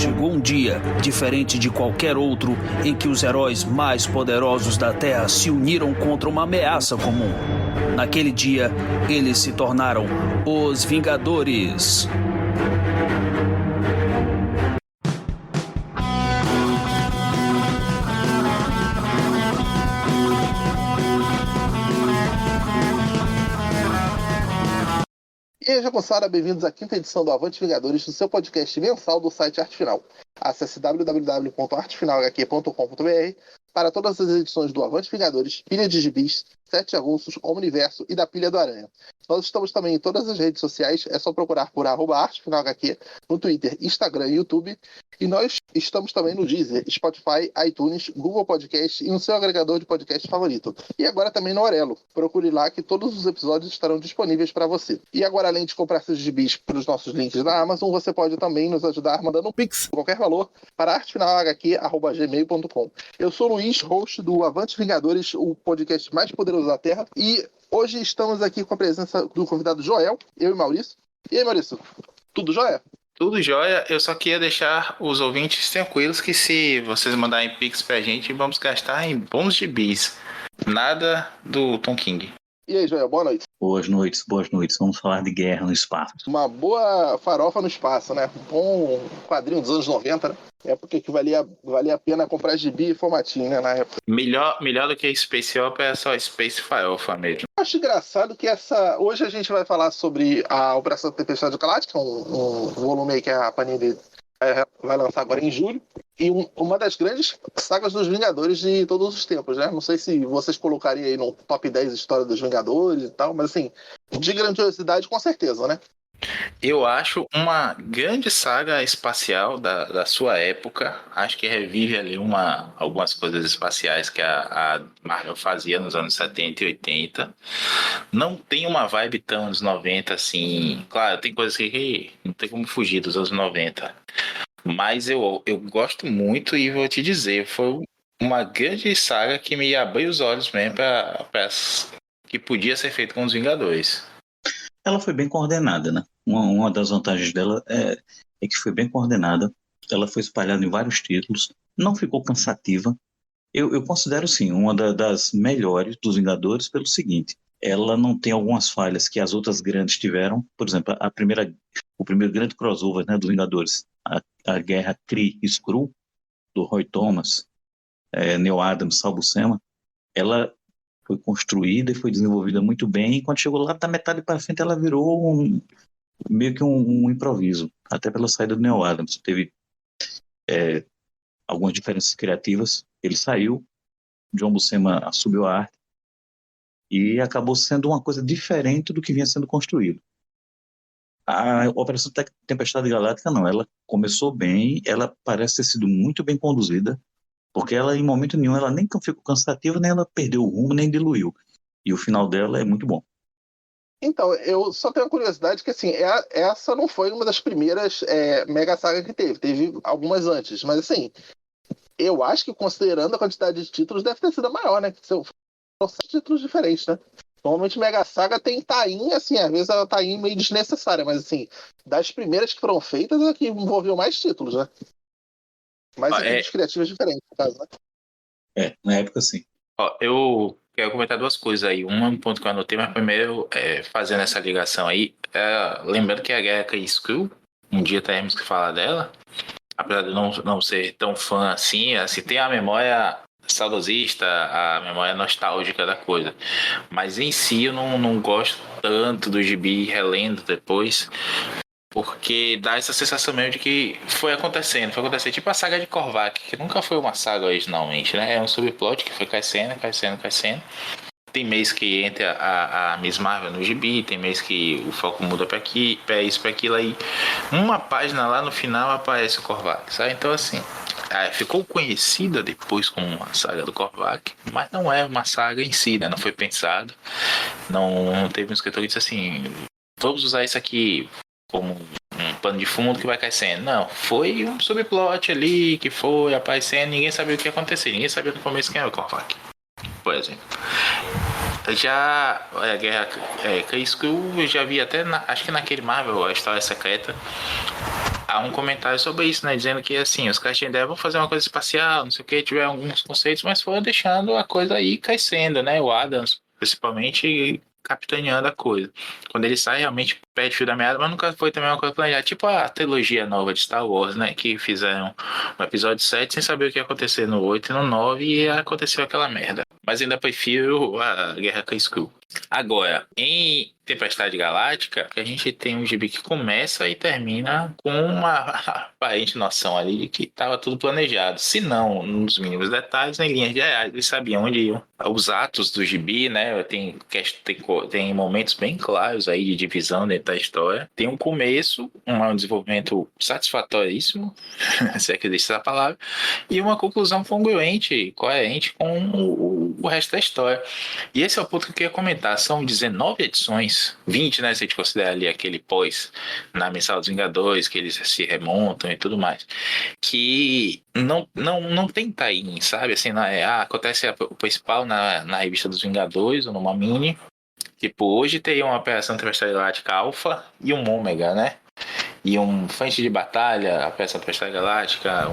chegou um dia, diferente de qualquer outro, em que os heróis mais poderosos da Terra se uniram contra uma ameaça comum. Naquele dia, eles se tornaram os Vingadores. E aí, moçada, bem-vindos à quinta edição do Avante Vingadores, do seu podcast mensal do site Arte Final. Acesse www.artefinalhq.com.br para todas as edições do Avante Vingadores, Pilha de Gibis, Sete Avulsos, Omniverso e da Pilha do Aranha. Nós estamos também em todas as redes sociais, é só procurar por @artefinalhq no Twitter, Instagram e YouTube. E nós estamos também no Deezer, Spotify, iTunes, Google Podcast e no seu agregador de podcast favorito. E agora também no Orelo. Procure lá que todos os episódios estarão disponíveis para você. E agora, além de comprar seus gibis pelos nossos links da Amazon, você pode também nos ajudar mandando um pix, qualquer valor, para artefinalhq@gmail.com. Eu sou o Luiz, host do Avante Vingadores, o podcast mais poderoso da Terra. E hoje estamos aqui com a presença do convidado Joel, eu e Maurício. E aí, Maurício, tudo jóia? Tudo jóia, eu só queria deixar os ouvintes tranquilos que se vocês mandarem pix pra gente, vamos gastar em bons gibis. Nada do Tom King. E aí, Joel, boa noite. Boas noites. Vamos falar de guerra no espaço. Uma boa farofa no espaço, né? Um bom quadrinho dos anos 90, né? Época que valia a pena comprar gibi e formatinho, né? Na época. Melhor do que Space Opera é só Space Farofa mesmo. Acho engraçado que hoje a gente vai falar sobre a Operação Tempestade Galáctica, um volume aí que a Panini vai lançar agora em julho. E uma das grandes sagas dos Vingadores de todos os tempos, né? Não sei se vocês colocariam aí no top 10 história dos Vingadores e tal, mas assim, de grandiosidade com certeza, né? Eu acho uma grande saga espacial da sua época. Acho que revive ali algumas coisas espaciais que a Marvel fazia nos anos 70 e 80. Não tem uma vibe tão anos 90 assim. Claro, tem coisas que não tem como fugir dos anos 90. Mas eu gosto muito e vou te dizer, foi uma grande saga que me abriu os olhos mesmo para que podia ser feito com os Vingadores. Ela foi bem coordenada, né? Uma das vantagens dela é que foi bem coordenada. Ela foi espalhada em vários títulos, não ficou cansativa. Eu considero, sim, uma das melhores dos Vingadores pelo seguinte: ela não tem algumas falhas que as outras grandes tiveram. Por exemplo, o primeiro grande crossover, né, dos Vingadores, a guerra Kree-Skrull, do Roy Thomas, Neil Adams, Sal Buscema, ela foi construída e foi desenvolvida muito bem, e quando chegou lá da metade para frente ela virou meio que um improviso, até pela saída do Neil Adams. Teve algumas diferenças criativas, ele saiu, John Buscema assumiu a arte e acabou sendo uma coisa diferente do que vinha sendo construído. A Operação Tempestade Galáctica não, ela começou bem, ela parece ter sido muito bem conduzida, porque ela, em momento nenhum, ela nem ficou cansativa, nem ela perdeu o rumo, nem diluiu. E o final dela é muito bom. Então, eu só tenho a curiosidade que, assim, essa não foi uma das primeiras mega sagas que teve. Teve algumas antes. Mas, assim, eu acho que, considerando a quantidade de títulos, deve ter sido a maior, né? São 7 títulos diferentes, né? Normalmente, Mega Saga tem tie-in, assim, às vezes ela tie-in meio desnecessária, mas, assim, das primeiras que foram feitas, é que envolveu mais títulos, né? Mais equipes criativas diferentes, no caso, né? Na época, sim. Eu quero comentar duas coisas aí. Um ponto que eu anotei, mas primeiro, fazendo essa ligação aí, lembrando que a guerra Kree-Skrull, um dia teremos que falar dela, apesar de não ser tão fã assim, tem a memória saudosista, a memória nostálgica da coisa. Mas em si eu não gosto tanto do gibi relendo depois, porque dá essa sensação mesmo de que foi acontecendo, tipo a saga de Korvac, que nunca foi uma saga originalmente, né? É um subplot que foi crescendo. Tem mês que entra a Miss Marvel no gibi, tem mês que o foco muda pra aqui, pra isso, pra aquilo, aí uma página lá no final aparece o Korvac, sabe? Então assim, ficou conhecida depois como uma saga do Korvac, mas não é uma saga em si, né? Não foi pensado, não teve um escritor que disse assim, vamos usar isso aqui como um pano de fundo que vai crescendo. Não, foi um subplot ali que foi aparecendo, ninguém sabia o que ia acontecer, ninguém sabia no começo quem era o Korvac, por exemplo. Já a guerra Kree-Skrull eu já vi até acho que naquele Marvel, a História Secreta, há um comentário sobre isso, né? Dizendo que, assim, os caras tinham ideia, vão fazer uma coisa espacial, não sei o que, tiveram alguns conceitos, mas foram deixando a coisa aí crescendo, né? O Adams, principalmente, capitaneando a coisa. Quando ele sai, realmente perde o fio da meada, mas nunca foi também uma coisa planejada. Tipo a trilogia nova de Star Wars, né? Que fizeram o episódio 7 sem saber o que ia acontecer no 8 e no 9 e aconteceu aquela merda. Mas ainda prefiro a Guerra com a Skrull. Agora, em Tempestade Galáctica, a gente tem um gibi que começa e termina com uma aparente noção ali de que estava tudo planejado. Se não, nos mínimos detalhes, em linhas gerais, eles sabiam onde iam. Os atos do gibi, né? Tem momentos bem claros aí de divisão dentro da história. Tem um começo, um desenvolvimento satisfatoríssimo, se é que existe essa palavra, e uma conclusão congruente, coerente com o resto da história. E esse é o ponto que eu queria comentar. São 19 edições, 20, né? Se a gente considerar ali aquele pós na Mensal dos Vingadores, que eles se remontam e tudo mais. Que não tem tie-in, sabe? Assim, acontece o principal na revista dos Vingadores, ou numa mini. Tipo, hoje teria uma Operação Tempestade Galáctica Alpha e um Ômega, né? E um Frente de Batalha, a Operação Tempestade Galáctica,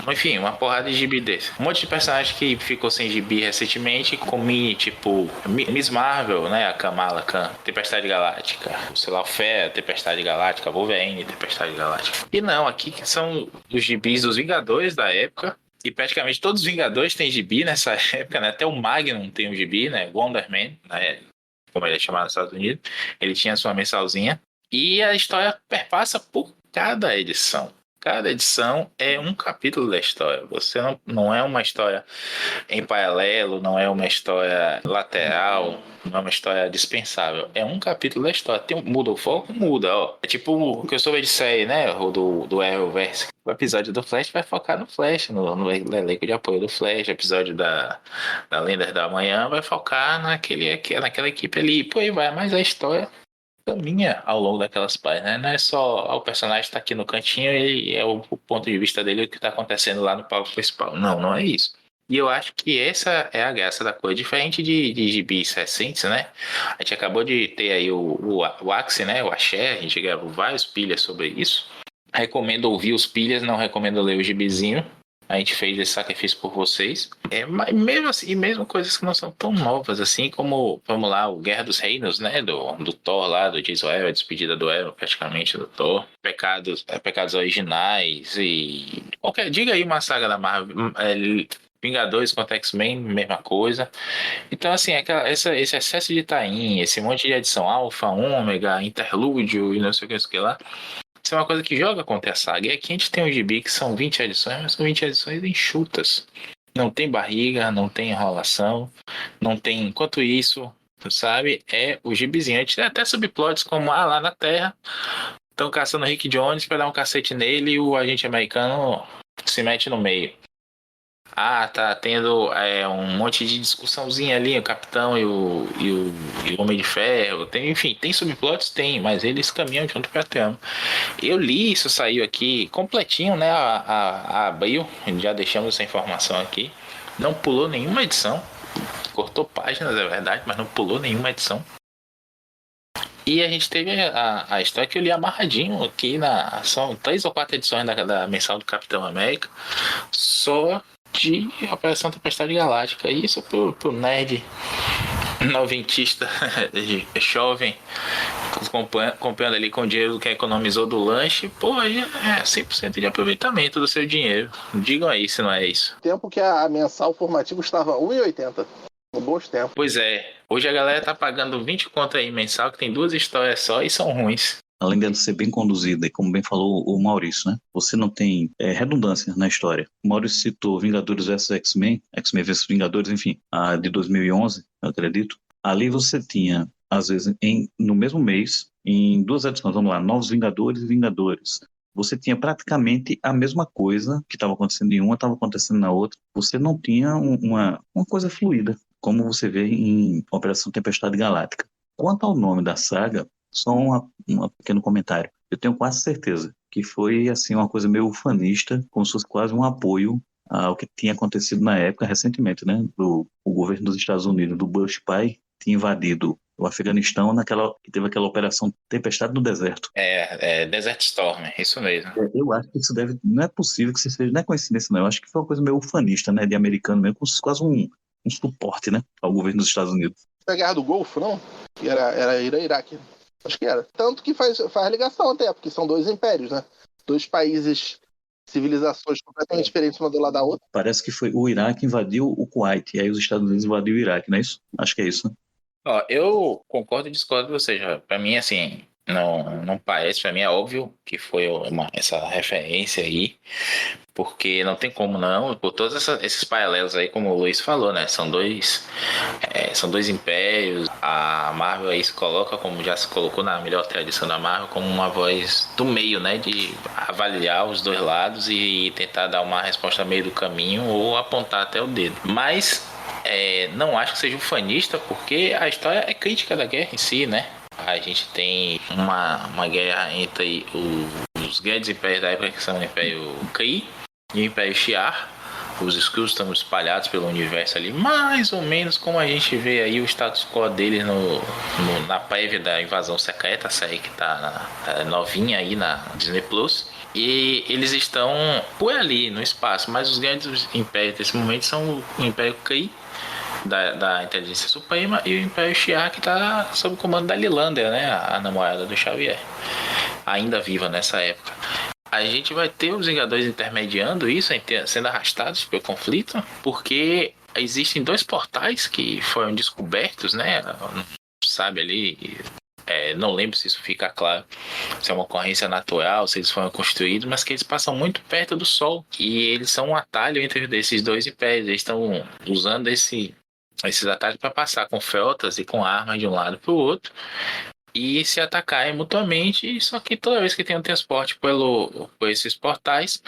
enfim, uma porrada de gibi desse. Um monte de personagem que ficou sem gibi recentemente, com mini, tipo Miss Marvel, né? A Kamala Khan, Tempestade Galáctica. Sei lá, o Fera, Tempestade Galáctica, Wolverine, Tempestade Galáctica. E não, aqui que são os gibis dos Vingadores da época. E praticamente todos os Vingadores têm gibi nessa época, né? Até o Magnum tem um gibi, né? Wonder Man, né? Como ele é chamado nos Estados Unidos. Ele tinha sua mensalzinha. E a história perpassa por cada edição. Cada edição é um capítulo da história. Você não é uma história em paralelo, não é uma história lateral, não é uma história dispensável. É um capítulo da história. Muda o foco? Muda, ó. É tipo o que eu soube de série, né? O do Arrowverse. O episódio do Flash vai focar no Flash, no elenco de apoio do Flash. O episódio da Lendas da Manhã vai focar naquela equipe ali. Pô, aí vai, mas a história caminha ao longo daquelas páginas, né? Não é só o personagem está aqui no cantinho e é o ponto de vista dele o que está acontecendo lá no palco principal. Não é isso. E eu acho que essa é a graça da coisa, diferente de gibis recentes, né? A gente acabou de ter aí o Axie, né? O Axé, a gente gravou vários pilhas sobre isso. Recomendo ouvir os pilhas, não recomendo ler o gibizinho. A gente fez esse sacrifício por vocês. Mas mesmo assim, mesmo coisas que não são tão novas assim, como, vamos lá, o Guerra dos Reinos, né? Do Thor lá, do Jason Aaron, a despedida do Aaron, praticamente, do Thor. Pecados originais e... diga aí uma saga da Marvel. Vingadores contra X-Men, mesma coisa. Então, assim, esse excesso de tie-in, esse monte de edição alfa, ômega, interlúdio e não sei o que lá. Isso é uma coisa que joga contra a saga. E aqui a gente tem um gibi que são 20 edições, mas são 20 edições enxutas. Não tem barriga, não tem enrolação, não tem... Enquanto isso, sabe, é o gibizinho. A gente tem até subplots como, lá na Terra, estão caçando o Rick Jones para dar um cacete nele e o agente americano se mete no meio. Tá tendo um monte de discussãozinha ali, o Capitão e o Homem de Ferro. Enfim, tem subplots? Tem, mas eles caminham junto pra trama. Eu li isso, saiu aqui completinho, né? A abril, já deixamos essa informação aqui. Não pulou nenhuma edição. Cortou páginas, é verdade, mas não pulou nenhuma edição. E a gente teve a história que eu li amarradinho aqui. São 3 ou 4 edições da mensal do Capitão América. Só de Operação Tempestade Galáctica. Isso pro nerd noventista jovem comprando ali com o dinheiro que economizou do lanche, pô, aí é 100% de aproveitamento do seu dinheiro. Digam aí se não é isso. Tempo que a mensal formativo estava R$1,80. Um bons tempos. Pois é, hoje a galera tá pagando 20 conto aí mensal, que tem 2 histórias só e são ruins. Além dela ser bem conduzida, e como bem falou o Maurício, né? Você não tem redundância na história. O Maurício citou Vingadores vs X-Men, X-Men vs Vingadores, enfim, a de 2011, eu acredito. Ali você tinha, às vezes, no mesmo mês, em 2 edições, vamos lá, Novos Vingadores e Vingadores. Você tinha praticamente a mesma coisa que estava acontecendo em uma, estava acontecendo na outra. Você não tinha uma coisa fluida, como você vê em Operação Tempestade Galáctica. Quanto ao nome da saga, só um pequeno comentário. Eu tenho quase certeza que foi assim uma coisa meio ufanista, como se fosse quase um apoio ao que tinha acontecido na época, recentemente, né? O governo dos Estados Unidos, do Bush pai, tinha invadido o Afeganistão, que teve aquela operação Tempestade no Deserto. Desert Storm, isso mesmo. Eu acho que isso não é possível que isso seja, não é coincidência não, eu acho que foi uma coisa meio ufanista, né, de americano mesmo, com quase um suporte, né, ao governo dos Estados Unidos. Foi a Guerra do Golfo, não? Que era Irã e Iraque. Acho que era. Tanto que faz ligação até, porque são dois impérios, né? Dois países, civilizações completamente diferentes uma do lado da outra. Parece que foi o Iraque invadiu o Kuwait, e aí os Estados Unidos invadiu o Iraque, não é isso? Acho que é isso, né? Ó, eu concordo e discordo de você, já. Pra mim, assim, não parece, pra mim é óbvio que foi essa referência aí, porque não tem como não, por todos esses paralelos aí, como o Luiz falou, né? São dois impérios. A Marvel aí se coloca, como já se colocou na melhor tradição da Marvel, como uma voz do meio, né? De avaliar os dois lados e tentar dar uma resposta meio do caminho ou apontar até o dedo. Mas não acho que seja ufanista, porque a história é crítica da guerra em si, né? A gente tem uma guerra entre os grandes impérios da época, que são o Império Kree e o Império Shi'ar. Os Skrulls estão espalhados pelo universo ali, mais ou menos como a gente vê aí o status quo deles na prévia da Invasão Secreta, a série que tá novinha aí na Disney Plus. E eles estão por ali, no espaço, mas os grandes impérios desse momento são o Império Kree, da Inteligência Suprema, e o Império Shi'ar, que está sob o comando da Lilandra, né, a namorada do Xavier, ainda viva nessa época. A gente vai ter os Vingadores intermediando isso, sendo arrastados pelo conflito, porque existem dois portais que foram descobertos, né? Sabe ali, não lembro se isso fica claro, se é uma ocorrência natural, se eles foram construídos, mas que eles passam muito perto do Sol e eles são um atalho entre esses dois impérios. Eles estão usando esses atalhos para passar com frotas e com armas de um lado para o outro e se atacarem mutuamente, só que toda vez que tem um transporte por esses portais,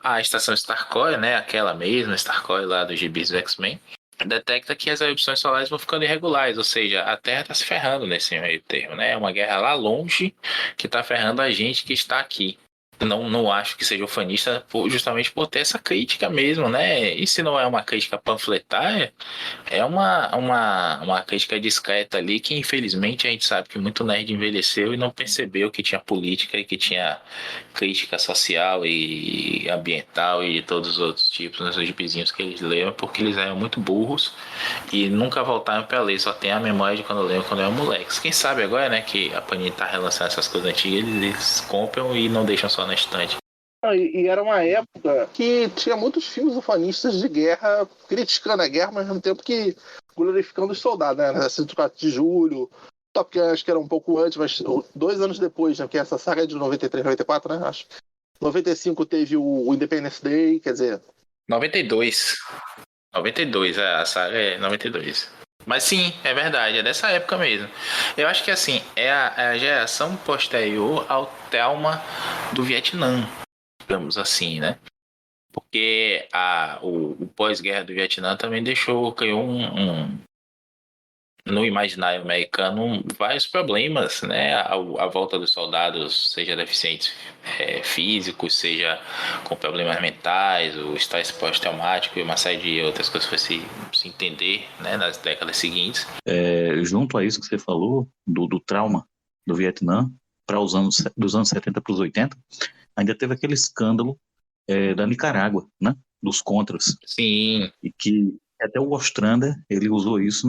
a estação Starcoil, né, aquela mesma Starcoil lá dos gibis do X-Men, detecta que as erupções solares vão ficando irregulares, ou seja, a Terra está se ferrando nesse meio termo, né? É uma guerra lá longe que está ferrando a gente que está aqui. Não acho que seja ufanista justamente por ter essa crítica mesmo, né? E se não é uma crítica panfletária, é uma crítica discreta ali que infelizmente a gente sabe que muito nerd envelheceu e não percebeu que tinha política e que tinha crítica social e ambiental e de todos os outros tipos nos gibizinhos que eles leram, porque eles eram muito burros e nunca voltaram para ler, só tem a memória de quando leram quando eram moleques. Quem sabe agora, né, que a Panini tá relançando essas coisas antigas, eles compram e não deixam só na estante. E era uma época que tinha muitos filmes ufanistas de guerra, criticando a guerra, mas ao mesmo tempo que glorificando os soldados, né? 24 de julho, Top Gun acho que era um pouco antes, mas 2 anos depois, né? Porque essa saga é de 93, 94, né? Acho. 95 teve o Independence Day, quer dizer... 92, a saga é 92. Mas sim, é verdade, é dessa época mesmo. Eu acho que assim, é a geração posterior ao trauma do Vietnã, digamos assim, né? Porque o pós-guerra do Vietnã também criou no imaginário americano vários problemas, né? A volta dos soldados, seja deficientes físicos, seja com problemas mentais, o estresse pós-traumático e uma série de outras coisas que foi se entender, né, nas décadas seguintes. Junto a isso que você falou, do trauma do Vietnã, para dos anos 70 para os 80, ainda teve aquele escândalo da Nicarágua, né? Dos Contras. Sim. E que até o Ostrander, ele usou isso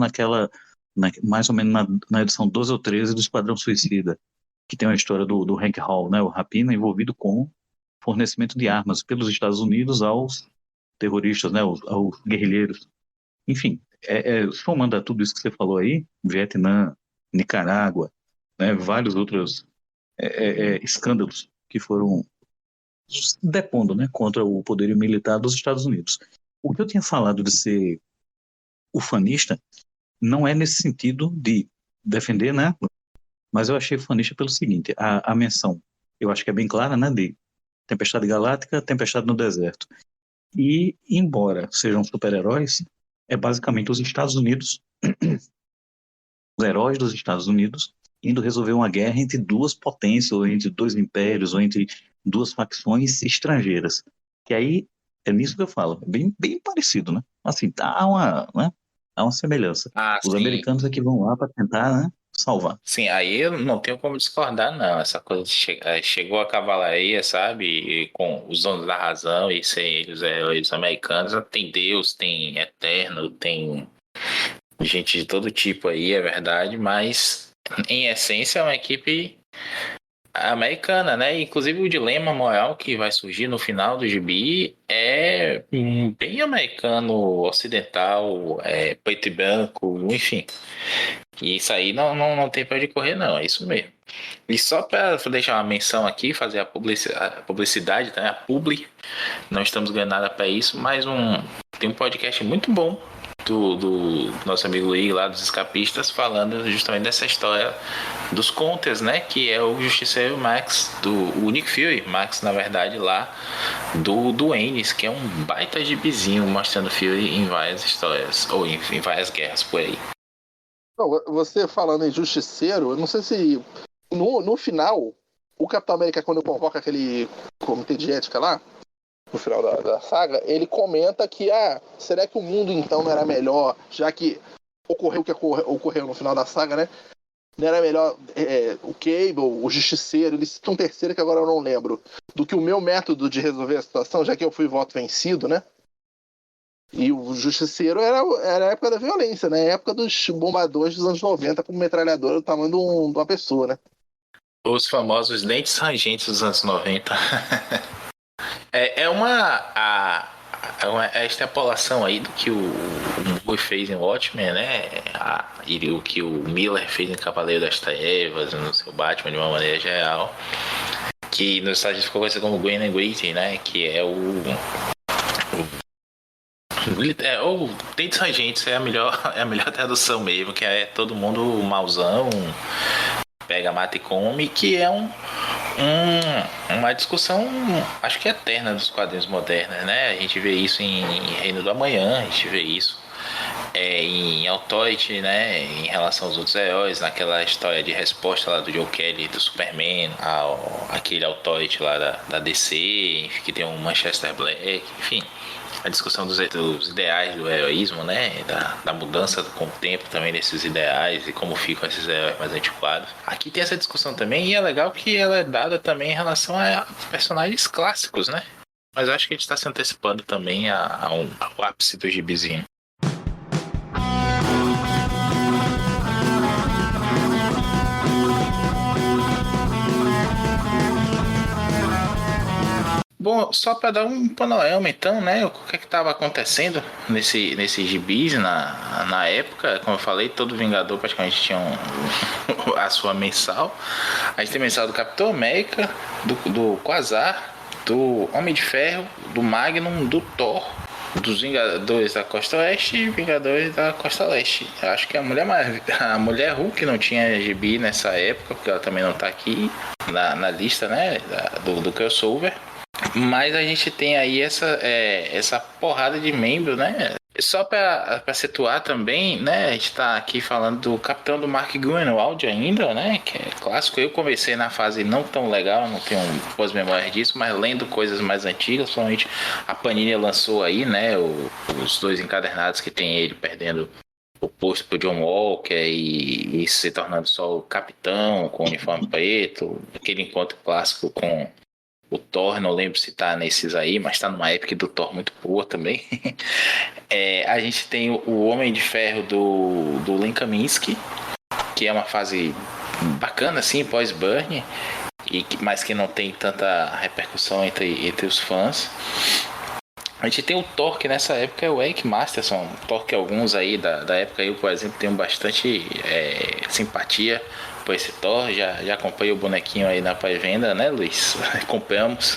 mais ou menos na edição 12 ou 13 do Esquadrão Suicida, que tem uma história do Hank Hall, né? O Rapina, envolvido com fornecimento de armas pelos Estados Unidos aos terroristas, né? Aos guerrilheiros. Enfim, somando a tudo isso que você falou aí, Vietnã, Nicarágua, né? Vários outros escândalos que foram depondo, né, contra o poderio militar dos Estados Unidos. O que eu tinha falado de ser ufanista não é nesse sentido de defender, né, mas eu achei ufanista pelo seguinte, a menção, eu acho que é bem clara, né, de Tempestade Galáctica, Tempestade no Deserto. E, embora sejam super-heróis, é basicamente os Estados Unidos, os heróis dos Estados Unidos, indo resolver uma guerra entre duas potências, ou entre dois impérios, ou entre duas facções estrangeiras. Que aí é nisso que eu falo, é bem, bem parecido, né? Assim, há uma semelhança. Os Sim. americanos é que vão lá para tentar, né, salvar. Sim, aí eu não tenho como discordar, não. Essa coisa de chegou a cavalaria, sabe? E com os donos da razão e sem eles, os americanos, tem Deus, tem Eterno, tem gente de todo tipo aí, é verdade, mas em essência é uma equipe americana, né? Inclusive o dilema moral que vai surgir no final do gibi é bem americano, ocidental, preto e branco, enfim. E isso aí não tem pra onde correr, não, é isso mesmo. E só para deixar uma menção aqui, fazer a publicidade, tá? A publi, não estamos ganhando nada para isso, mas tem um podcast muito bom do nosso amigo Luiz lá dos Escapistas, falando justamente dessa história dos counters, né? Que é o Justiceiro Max, o Nick Fury, Max, na verdade, lá do Ennis, que é um baita gibizinho mostrando Fury em várias histórias, ou em várias guerras por aí. Não, você falando em Justiceiro, eu não sei se no final, o Capitão América, quando convoca aquele comitê de ética lá, no final da saga, ele comenta que, será que o mundo então não era melhor, já que ocorreu o que ocorreu no final da saga, né? Não era melhor o Cable, o Justiceiro, ele cita um terceiro que agora eu não lembro, do que o meu método de resolver a situação, já que eu fui voto vencido, né? E o Justiceiro era a época da violência, né? A época dos bombadões dos anos 90 com metralhadora do tamanho de uma pessoa, né? Os famosos dentes rangentes dos anos 90. É uma extrapolação aí do que o Moore fez em Watchmen, né? E o que o Miller fez em Cavaleiro das Trevas, no seu Batman de uma maneira geral. Que nos Estados Unidos ficou conhecido como Green and Gritty, né? Que é o Dentes Rangentes é a melhor tradução mesmo, que é todo mundo mauzão, pega, mata e come, que é uma discussão, acho que eterna dos quadrinhos modernos, né? A gente vê isso em Reino do Amanhã, a gente vê isso em Authority, né? Em relação aos outros heróis, naquela história de resposta lá do Joe Kelly, do Superman, aquele Authority lá da DC, que tem um Manchester Black, enfim. A discussão dos ideais do heroísmo, né? Da mudança com o tempo também desses ideais e como ficam esses heróis mais antiquados. Aqui tem essa discussão também e é legal que ela é dada também em relação a personagens clássicos, né? Mas eu acho que a gente está se antecipando também ao ápice do gibizinho. Bom, só para dar um panorama então, né, o que estava acontecendo nesse gibis na época, como eu falei, todo Vingador praticamente tinha a sua mensal. A gente tem mensal do Capitão América, do Quasar, do Homem de Ferro, do Magnum, do Thor, dos Vingadores da Costa Oeste e Vingadores da Costa Leste. Eu acho que a Mulher Hulk não tinha gibi nessa época, porque ela também não está aqui na lista, né, do crossover. Mas a gente tem aí essa porrada de membros, né? Só para situar também, né? A gente tá aqui falando do Capitão do Mark Gruenwald ainda, né? Que é clássico. Eu comecei na fase não tão legal, não tenho boas memórias disso, mas lendo coisas mais antigas, principalmente a Panini lançou aí, né? Os dois encadernados que tem ele perdendo o posto pro John Walker e se tornando só o capitão com o uniforme preto, aquele encontro clássico com o Thor, não lembro se tá nesses aí, mas tá numa época do Thor muito boa também. A gente tem o Homem de Ferro do Len Kaminsky, que é uma fase bacana assim, pós-Burn, mas que não tem tanta repercussão entre os fãs. A gente tem o Thor, que nessa época é o Eric Masterson, Thor que alguns aí da época, eu por exemplo tenho bastante simpatia por esse Thor, já comprei o bonequinho aí na pré-venda, né, Luiz? Compramos.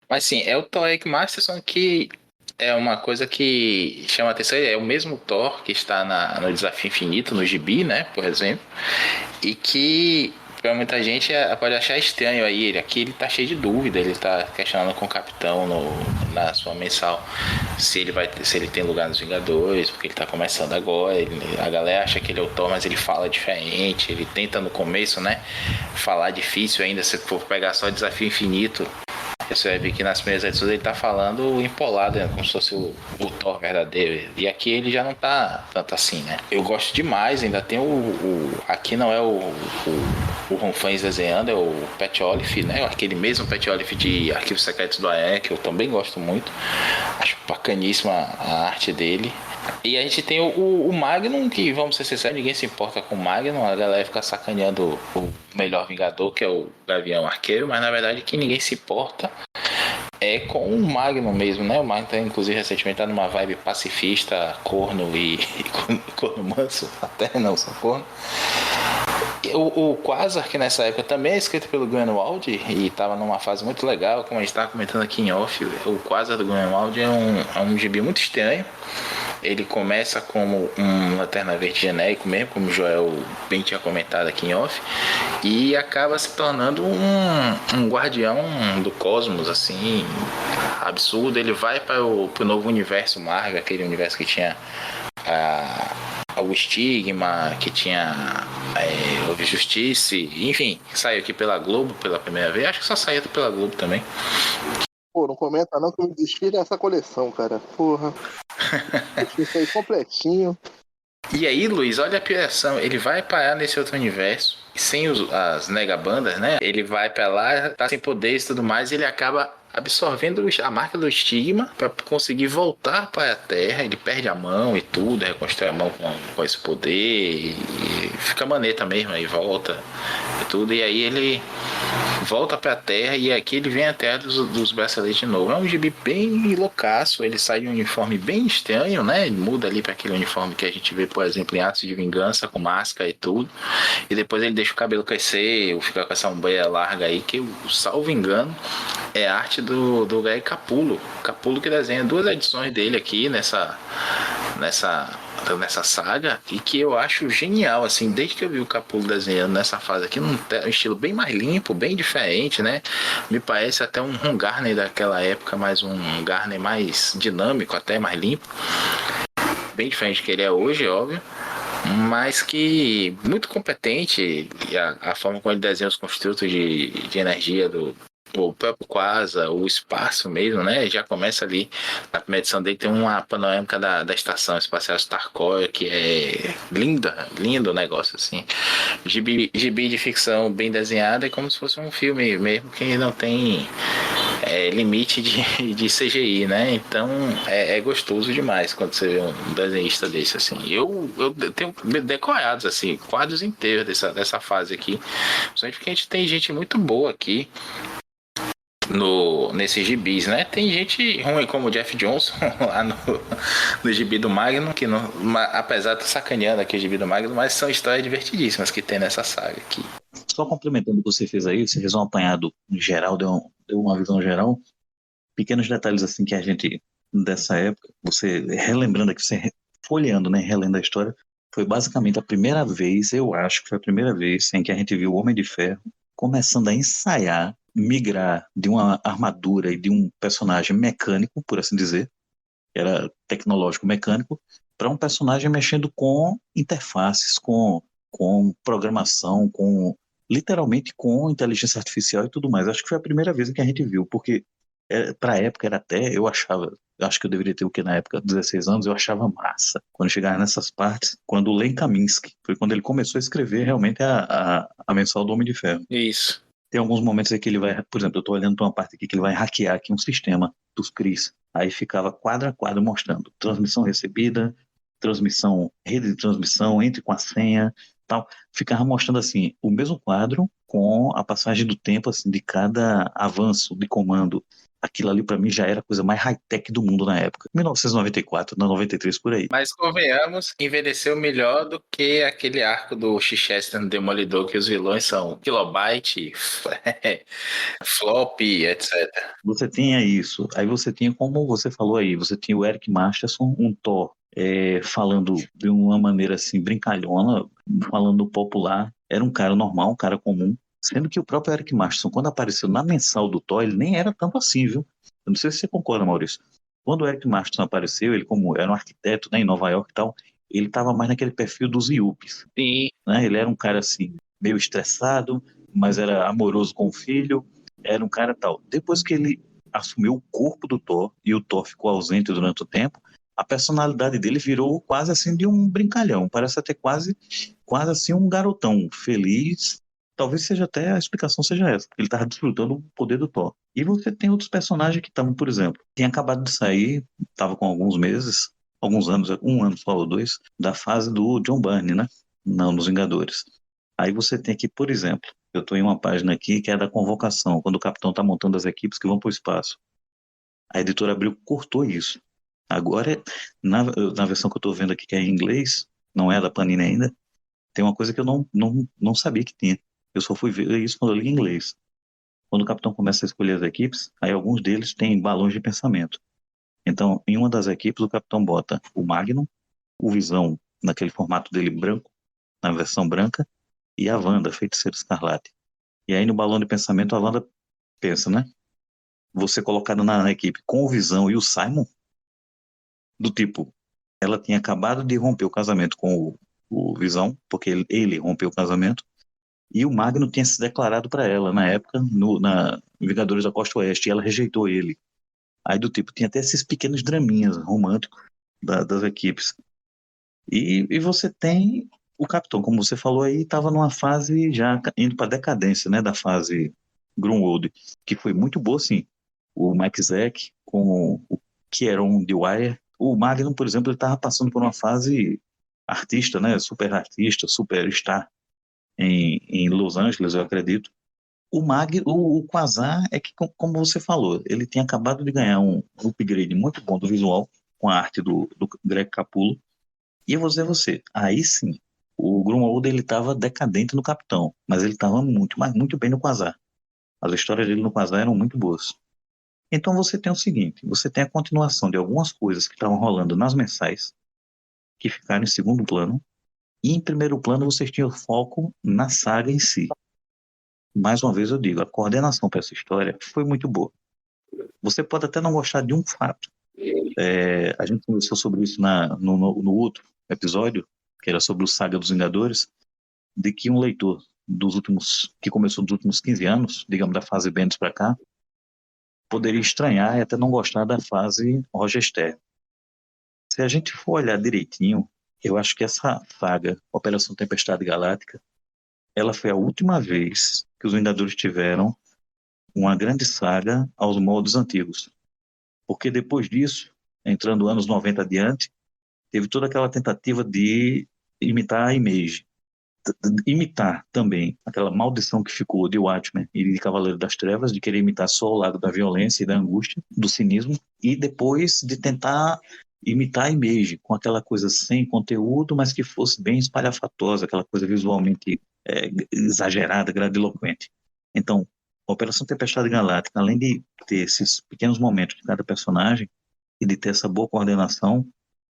Mas sim, é o Thor Eric Masterson, que é uma coisa que chama a atenção, é o mesmo Thor que está no Desafio Infinito, no Gibi, né, por exemplo, e que para muita gente pode achar estranho aí, aqui ele tá cheio de dúvida, ele tá questionando com o Capitão na sua mensal se ele tem lugar nos Vingadores, porque ele tá começando agora, a galera acha que ele é o Thor, mas ele fala diferente, ele tenta no começo, né, falar difícil ainda, se for pegar só Desafio Infinito, Você vai ver que nas primeiras edições ele tá falando empolado, né? Como se fosse o Thor verdadeiro. E aqui ele já não tá tanto assim, né? Eu gosto demais, ainda tem aqui não é o Ron Fãs desenhando, é o Pat Olive, né? Aquele mesmo Pat Olive de Arquivos Secretos do Aranha, que eu também gosto muito. Acho bacaníssima a arte dele. E a gente tem o Magnum, que vamos ser sinceros, ninguém se importa com o Magnum, a galera fica sacaneando o melhor Vingador, que é o Gavião Arqueiro, mas na verdade que ninguém se importa é com o Magnum mesmo, né? O Magnum tá, inclusive, recentemente tá numa vibe pacifista, corno e corno manso, até não só corno. O Quasar, que nessa época também é escrito pelo Grunwald e estava numa fase muito legal, como a gente estava comentando aqui em off, o Quasar do Grunwald é um gibi muito estranho. Ele começa como um Lanterna Verde genérico mesmo, como o Joel bem tinha comentado aqui em off, e acaba se tornando um guardião do cosmos, assim, absurdo. Ele vai para o novo universo Marvel, aquele universo que tinha o Estigma, que tinha o Justice, enfim, saiu aqui pela Globo pela primeira vez. Acho que só saiu pela Globo também. Pô, não comenta não que eu desfile essa coleção, cara. Porra. Deixa isso aí completinho. E aí, Luiz, olha a piração. Ele vai parar nesse outro universo, sem as negabandas, né? Ele vai pra lá, tá sem poderes e tudo mais, e ele acaba absorvendo a marca do estigma para conseguir voltar para a Terra. Ele perde a mão e tudo, reconstrói a mão com esse poder e fica maneta mesmo, aí volta e tudo. E aí ele volta para a Terra e aqui ele vem até dos braceletes de novo. É um gibi bem loucaço, ele sai de um uniforme bem estranho, né? Ele muda ali para aquele uniforme que a gente vê, por exemplo, em Atos de Vingança, com máscara e tudo. E depois ele deixa o cabelo crescer, ou fica com essa ombreira larga aí, que, salvo engano, é arte do Greg Capullo. Capullo que desenha 2 edições dele aqui nessa saga, e que eu acho genial, assim, desde que eu vi o Capullo desenhando nessa fase aqui, num estilo bem mais limpo, bem diferente, né? Me parece até um Garner daquela época, mas um Garner mais dinâmico, até mais limpo. Bem diferente do que ele é hoje, óbvio. Mas que muito competente, e a forma como ele desenha os construtos de energia o próprio Quasar, o espaço mesmo, né? Já começa ali, na primeira edição dele tem uma panorâmica da estação espacial Starcore, que é linda, lindo o negócio, assim. Gibi de ficção bem desenhada, é como se fosse um filme mesmo, que não tem limite de CGI, né? Então é gostoso demais quando você vê um desenhista desse, assim. Eu tenho decorados, assim, quadros inteiros dessa fase aqui. Principalmente porque a gente tem gente muito boa aqui nesses gibis, né? Tem gente ruim como o Jeff Johnson lá no gibi do Magnum, que não, apesar de estar sacaneando aqui o gibi do Magnum, mas são histórias divertidíssimas que tem nessa saga aqui. Só complementando o que você fez aí, você fez um apanhado geral, deu uma visão geral, pequenos detalhes assim que a gente, dessa época, você relembrando aqui, você folheando, né, relendo a história, foi basicamente a primeira vez, eu acho que foi a primeira vez em que a gente viu o Homem de Ferro começando a ensaiar, migrar de uma armadura e de um personagem mecânico, por assim dizer, que era tecnológico mecânico, para um personagem mexendo com interfaces, com programação, literalmente com inteligência artificial e tudo mais. Acho que foi a primeira vez que a gente viu, porque para a época era até, eu achava, acho que eu deveria ter o que na época, 16 anos, eu achava massa. Quando chegava nessas partes, quando o Len Kaminski, foi quando ele começou a escrever realmente a mensal do Homem de Ferro. Isso. Tem alguns momentos aí que ele vai, por exemplo, eu tô olhando para uma parte aqui que ele vai hackear aqui um sistema dos Cris. Aí ficava quadro a quadro mostrando transmissão recebida, transmissão, rede de transmissão, entre com a senha, tal. Ficava mostrando assim o mesmo quadro com a passagem do tempo assim de cada avanço de comando. Aquilo ali para mim já era a coisa mais high-tech do mundo na época. 1994, 93 por aí. Mas convenhamos, envelheceu melhor do que aquele arco do Chichester no Demolidor, que os vilões são kilobyte, flop, etc. Você tinha isso. Aí você tinha, como você falou aí, você tinha o Eric Masterson, um Thor, falando de uma maneira assim, brincalhona, falando popular. Era um cara normal, um cara comum. Sendo que o próprio Eric Masterson, quando apareceu na mensal do Thor, ele nem era tanto assim, viu? Eu não sei se você concorda, Maurício. Quando o Eric Masterson apareceu, ele como era um arquiteto, né, em Nova York e tal, ele estava mais naquele perfil dos Yuppies. Sim. Né? Ele era um cara assim, meio estressado, mas era amoroso com o filho. era um cara tal. Depois que ele assumiu o corpo do Thor e o Thor ficou ausente durante o tempo, a personalidade dele virou quase assim de um brincalhão. Parece até quase assim um garotão feliz. Talvez seja até a explicação seja essa, porque ele estava desfrutando do poder do Thor. E você tem outros personagens que estavam, por exemplo, tinha acabado de sair, estava com alguns meses, alguns anos, um ano só ou dois, da fase do John Byrne, né? Não, nos Vingadores. Aí você tem aqui, por exemplo, eu estou em uma página aqui que é da convocação, quando o capitão está montando as equipes que vão para o espaço. A editora Abril cortou isso. Agora, na versão que eu estou vendo aqui, que é em inglês, não é da Panini ainda, tem uma coisa que eu não sabia que tinha. Eu só fui ver isso quando eu li em inglês. Quando o capitão começa a escolher as equipes, aí alguns deles têm balões de pensamento. Então, em uma das equipes, o capitão bota o Magnum, o Visão, naquele formato dele branco, na versão branca, e a Wanda, Feiticeira Escarlate. E aí, no balão de pensamento, a Wanda pensa, né? Você colocado na equipe com o Visão e o Simon, do tipo, ela tinha acabado de romper o casamento com o Visão, porque ele rompeu o casamento, e o Magno tinha se declarado para ela na época, na Vingadores da Costa Oeste, e ela rejeitou ele. Aí do tipo, tinha até esses pequenos draminhas românticos das equipes. E você tem o Capitão, como você falou aí, estava numa fase já indo para decadência, né, da fase Grunwald, que foi muito boa, sim. O Mike Zeck com o Kieron Dwyer. O Magnum, por exemplo, ele estava passando por uma fase artista, né, super artista, superstar em Los Angeles, eu acredito. O Quasar é que, como você falou, ele tinha acabado de ganhar um upgrade muito bom do visual, com a arte do Greg Capullo. E eu vou dizer a você, aí sim, o Grunwald ele estava decadente no Capitão, mas ele estava muito, mas muito bem no Quasar. As histórias dele no Quasar eram muito boas. Então você tem o seguinte, você tem a continuação de algumas coisas que estavam rolando nas mensais, que ficaram em segundo plano, e em primeiro plano vocês tinham foco na saga em si. Mais uma vez eu digo, a coordenação para essa história foi muito boa. Você pode até não gostar de um fato. A gente conversou sobre isso no outro episódio, que era sobre o Saga dos Vingadores, de que um leitor que começou dos últimos 15 anos, digamos da fase Bendis para cá, poderia estranhar e até não gostar da fase Roger Stern. Se a gente for olhar direitinho, eu acho que essa saga, Operação Tempestade Galáctica, ela foi a última vez que os Vingadores tiveram uma grande saga aos moldes antigos. Porque depois disso, entrando anos 90 adiante, teve toda aquela tentativa de imitar a Image. Imitar também aquela maldição que ficou de Watchmen e de Cavaleiro das Trevas, de querer imitar só o lado da violência e da angústia, do cinismo, e depois de tentar imitar a Image, com aquela coisa sem conteúdo, mas que fosse bem espalhafatosa, aquela coisa visualmente exagerada, grandiloquente. Então, a Operação Tempestade Galáctica, além de ter esses pequenos momentos de cada personagem e de ter essa boa coordenação,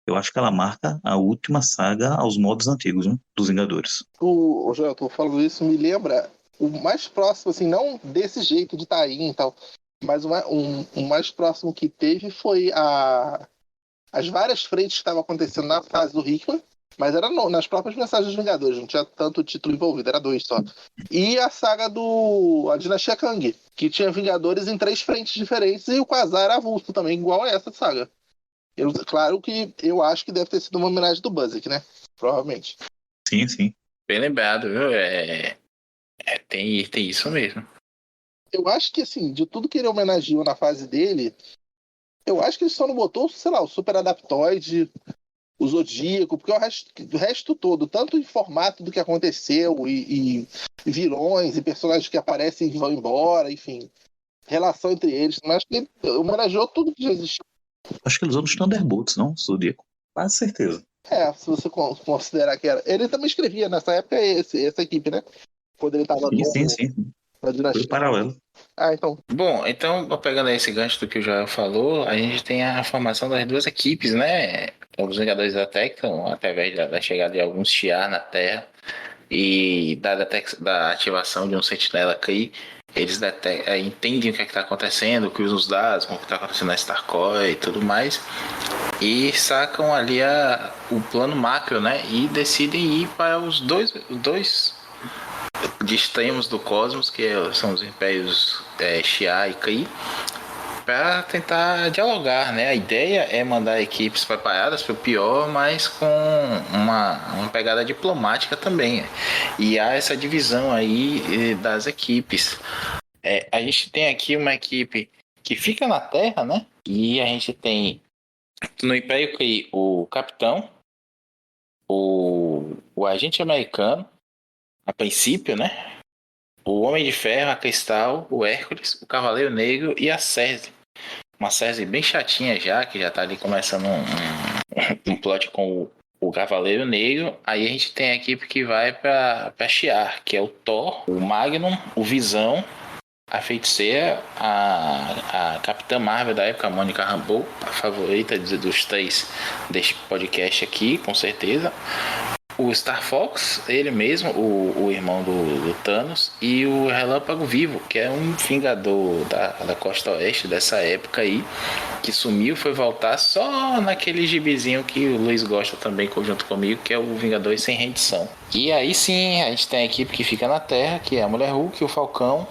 eu acho que ela marca a última saga aos modos antigos, né, dos Vingadores. O Joel, eu tô falando isso, me lembra o mais próximo, assim, não desse jeito de Taim e tal, mas o mais próximo que teve foi as várias frentes que estavam acontecendo na fase do Hickman, mas era nas próprias mensagens dos Vingadores, não tinha tanto título envolvido, era 2 só. E a saga a Dinastia Kang, que tinha Vingadores em 3 frentes diferentes, e o Quasar era avulso também, igual a essa saga. Claro que eu acho que deve ter sido uma homenagem do Buzzard, né? Provavelmente. Sim, sim. Bem lembrado, viu? Tem isso mesmo. Eu acho que, assim, de tudo que ele homenageou na fase dele, eu acho que ele só não botou, sei lá, o Super Adaptoide, o Zodíaco, porque o resto todo, tanto em formato do que aconteceu, e vilões, e personagens que aparecem e vão embora, enfim, relação entre eles, mas acho que ele homenageou tudo que já existiu. Acho que eles usam os Thunderbolts, não? Zodíaco. Quase certeza. Se você considerar que era. Ele também escrevia nessa época essa equipe, né? Quando ele tava Sim. na Dinastia. Foi paralelo. Então. Bom, então, pegando esse gancho do que o Joel falou, a gente tem a formação das duas equipes, né? Os Vingadores detectam, através da chegada de alguns Shi'ar na Terra e da ativação de um Sentinela Kree, eles entendem o que está acontecendo, cruzam os dados, com o que está acontecendo na Starcoil e tudo mais, e sacam ali o plano macro, né? E decidem ir para os dois de extremos do cosmos, que são os impérios Shi'ar e Kree, para tentar dialogar, né? A ideia é mandar equipes preparadas para o pior, mas com uma pegada diplomática também. E há essa divisão aí das equipes. A gente tem aqui uma equipe que fica na Terra, né? E a gente tem no Império Kree o Capitão, o agente americano, a princípio, né? O Homem de Ferro, a Cristal, o Hércules, o Cavaleiro Negro e a Cersei. Uma Cersei bem chatinha já, que já tá ali começando um plot com o Cavaleiro Negro. Aí a gente tem a equipe que vai pra Shi'ar, que é o Thor, o Magnum, o Visão, a Feiticeira, a Capitã Marvel da época, a Mônica Rambeau, a favorita dos três deste podcast aqui, com certeza. O Star Fox, ele mesmo, o irmão do Thanos, e o Relâmpago Vivo, que é um vingador da costa oeste dessa época aí, que sumiu, foi voltar só naquele gibizinho que o Luiz gosta também, junto comigo, que é o Vingadores Sem Rendição. E aí sim, a gente tem a equipe que fica na Terra, que é a Mulher Hulk, o Falcão,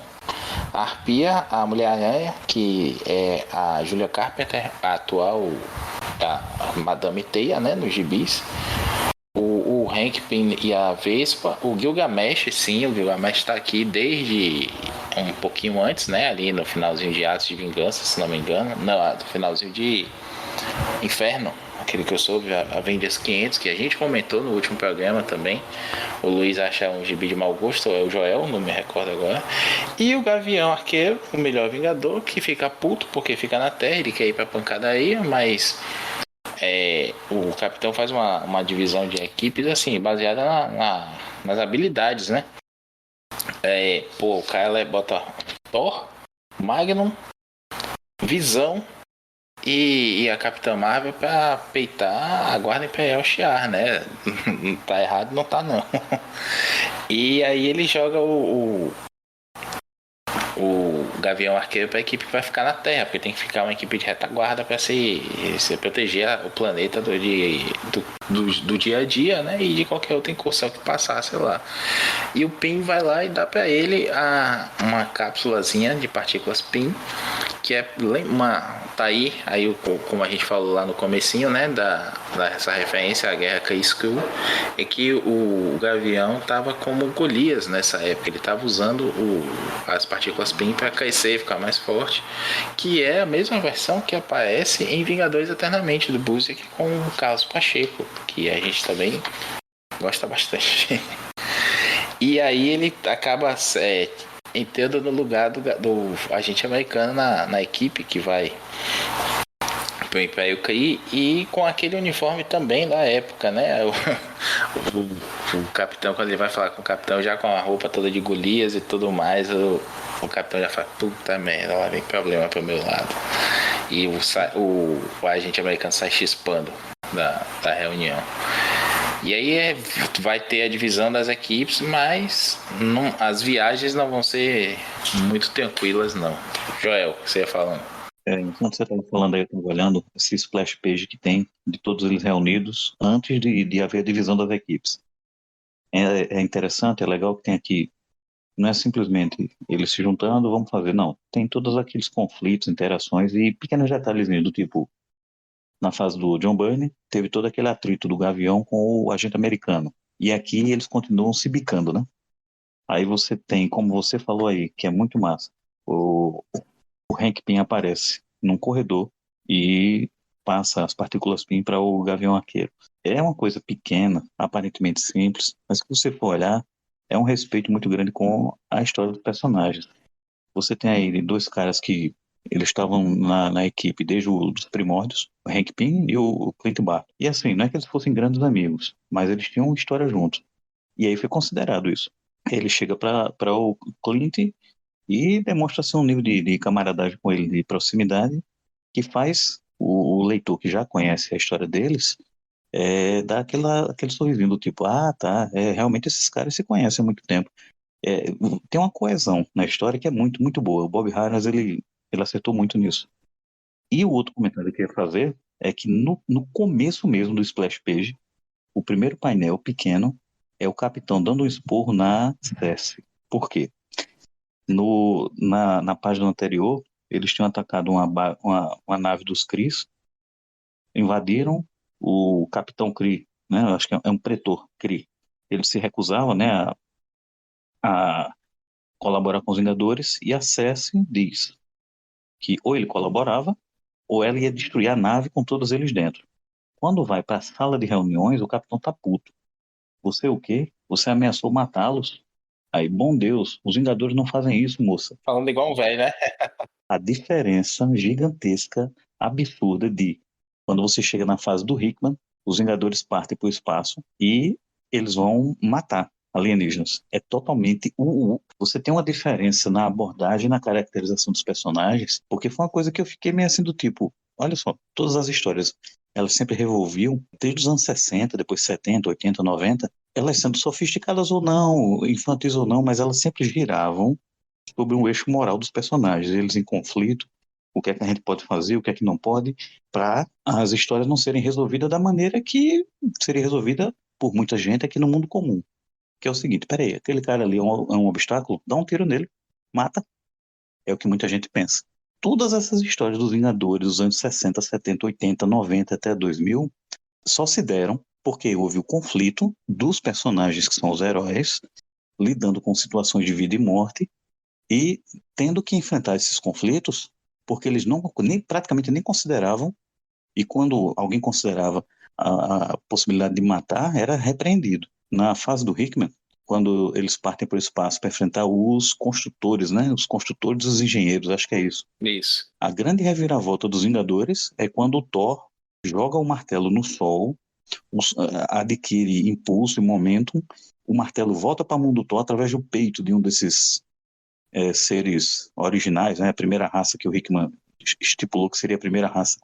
a Arpia, a Mulher-Aranha, que é a Julia Carpenter, a atual a Madame Teia, né, nos gibis. O Hank Pym e a Vespa, o Gilgamesh, sim, o Gilgamesh está aqui desde um pouquinho antes, né, ali no finalzinho de Atos de Vingança, se não me engano, não, no finalzinho de Inferno, aquele que eu soube, Avengers 500, que a gente comentou no último programa também. O Luiz acha um gibi de mau gosto, ou é o Joel, não me recordo agora. E o Gavião Arqueiro, o melhor Vingador, que fica puto porque fica na Terra, ele quer ir pra pancadaria, mas o Capitão faz uma divisão de equipes assim, baseada nas habilidades, né? O cara bota Thor, Magnum, Visão e a Capitã Marvel pra peitar a Guarda Imperial Shi'ar, né? Não tá errado, não tá não. E aí ele joga o Gavião Arqueiro para a equipe que vai ficar na Terra, porque tem que ficar uma equipe de retaguarda para se proteger o planeta do dia a dia, né? E de qualquer outra incursão que passar, sei lá. E o PIN vai lá e dá para ele uma cápsulazinha de partículas PIN, que é tá aí como a gente falou lá no comecinho, né, dessa referência à Guerra Kree-Skrull, é que o Gavião tava como Golias nessa época, ele tava usando as partículas PIN para crescer, ficar mais forte, que é a mesma versão que aparece em Vingadores Eternamente, do Busiek com o Carlos Pacheco, que a gente também gosta bastante. E aí ele acaba entrando no lugar do agente americano na equipe que vai pro Império Kree, e com aquele uniforme também da época, né? O capitão, quando ele vai falar com o capitão, já com a roupa toda de Golias e tudo mais, o capitão já fala, puta merda, lá vem problema pro meu lado. E o agente americano sai chispando da reunião. E aí vai ter a divisão das equipes, mas as viagens não vão ser muito tranquilas, não. Joel, o que você ia falando? Enquanto você estava falando aí, eu estava olhando esse splash page que tem de todos eles reunidos antes de haver a divisão das equipes. É interessante, é legal que tem aqui, não é simplesmente eles se juntando, vamos fazer, não. Tem todos aqueles conflitos, interações e pequenos detalhezinhos do tipo, na fase do John Byrne, teve todo aquele atrito do Gavião com o agente americano. E aqui eles continuam se bicando, né? Aí você tem, como você falou aí, que é muito massa, o Hank Pym aparece num corredor e passa as partículas PIN para o Gavião Arqueiro. É uma coisa pequena, aparentemente simples, mas se você for olhar, é um respeito muito grande com a história dos personagens. Você tem aí dois caras que eles estavam na equipe desde os primórdios, o Hank Pym e o Clint Barton. E assim, não é que eles fossem grandes amigos, mas eles tinham uma história juntos. E aí foi considerado isso. Ele chega para o Clint e demonstra ser um nível de camaradagem com ele, de proximidade, que faz o leitor que já conhece a história deles dar aquele sorrisinho do tipo, ah, tá, realmente esses caras se conhecem há muito tempo. Tem uma coesão na história que é muito, muito boa. O Bob Harras, ele acertou muito nisso. E o outro comentário que eu ia fazer é que no começo mesmo do Splash Page, o primeiro painel pequeno é o capitão dando um esporro na Cersei. Por quê? Na página anterior, eles tinham atacado uma nave dos Krees, invadiram o Capitão Kree, né? Acho que é um pretor Kree. Ele se recusava, né, a colaborar com os Vingadores, e a Cersei diz que ou ele colaborava ou ela ia destruir a nave com todos eles dentro. Quando vai para a sala de reuniões, o capitão tá puto. Você o quê? Você ameaçou matá-los? Aí, bom Deus, os Vingadores não fazem isso, moça. Falando igual um velho, né? A diferença gigantesca, absurda de quando você chega na fase do Hickman, os Vingadores partem para o espaço e eles vão matar alienígenas. É totalmente Você tem uma diferença na abordagem e na caracterização dos personagens, porque foi uma coisa que eu fiquei meio assim do tipo, olha só, todas as histórias, elas sempre revolviam, desde os anos 60, depois 70, 80, 90, elas sendo sofisticadas ou não, infantis ou não, mas elas sempre giravam sobre um eixo moral dos personagens, eles em conflito, o que é que a gente pode fazer, o que é que não pode, para as histórias não serem resolvidas da maneira que seria resolvida por muita gente aqui no mundo comum. Que é o seguinte, peraí, aquele cara ali é um obstáculo, dá um tiro nele, mata, é o que muita gente pensa. Todas essas histórias dos Vingadores dos anos 60, 70, 80, 90 até 2000 só se deram porque houve o conflito dos personagens que são os heróis lidando com situações de vida e morte e tendo que enfrentar esses conflitos, porque eles praticamente nem consideravam, e quando alguém considerava a possibilidade de matar, era repreendido. Na fase do Hickman, quando eles partem para o espaço para enfrentar os construtores, né? Os construtores e os engenheiros, acho que é isso. Isso. A grande reviravolta dos Vingadores é quando o Thor joga o martelo no sol, adquire impulso e momentum, o martelo volta para o mundo do Thor através do peito de um desses seres originais, né? A primeira raça que o Hickman estipulou que seria a primeira raça,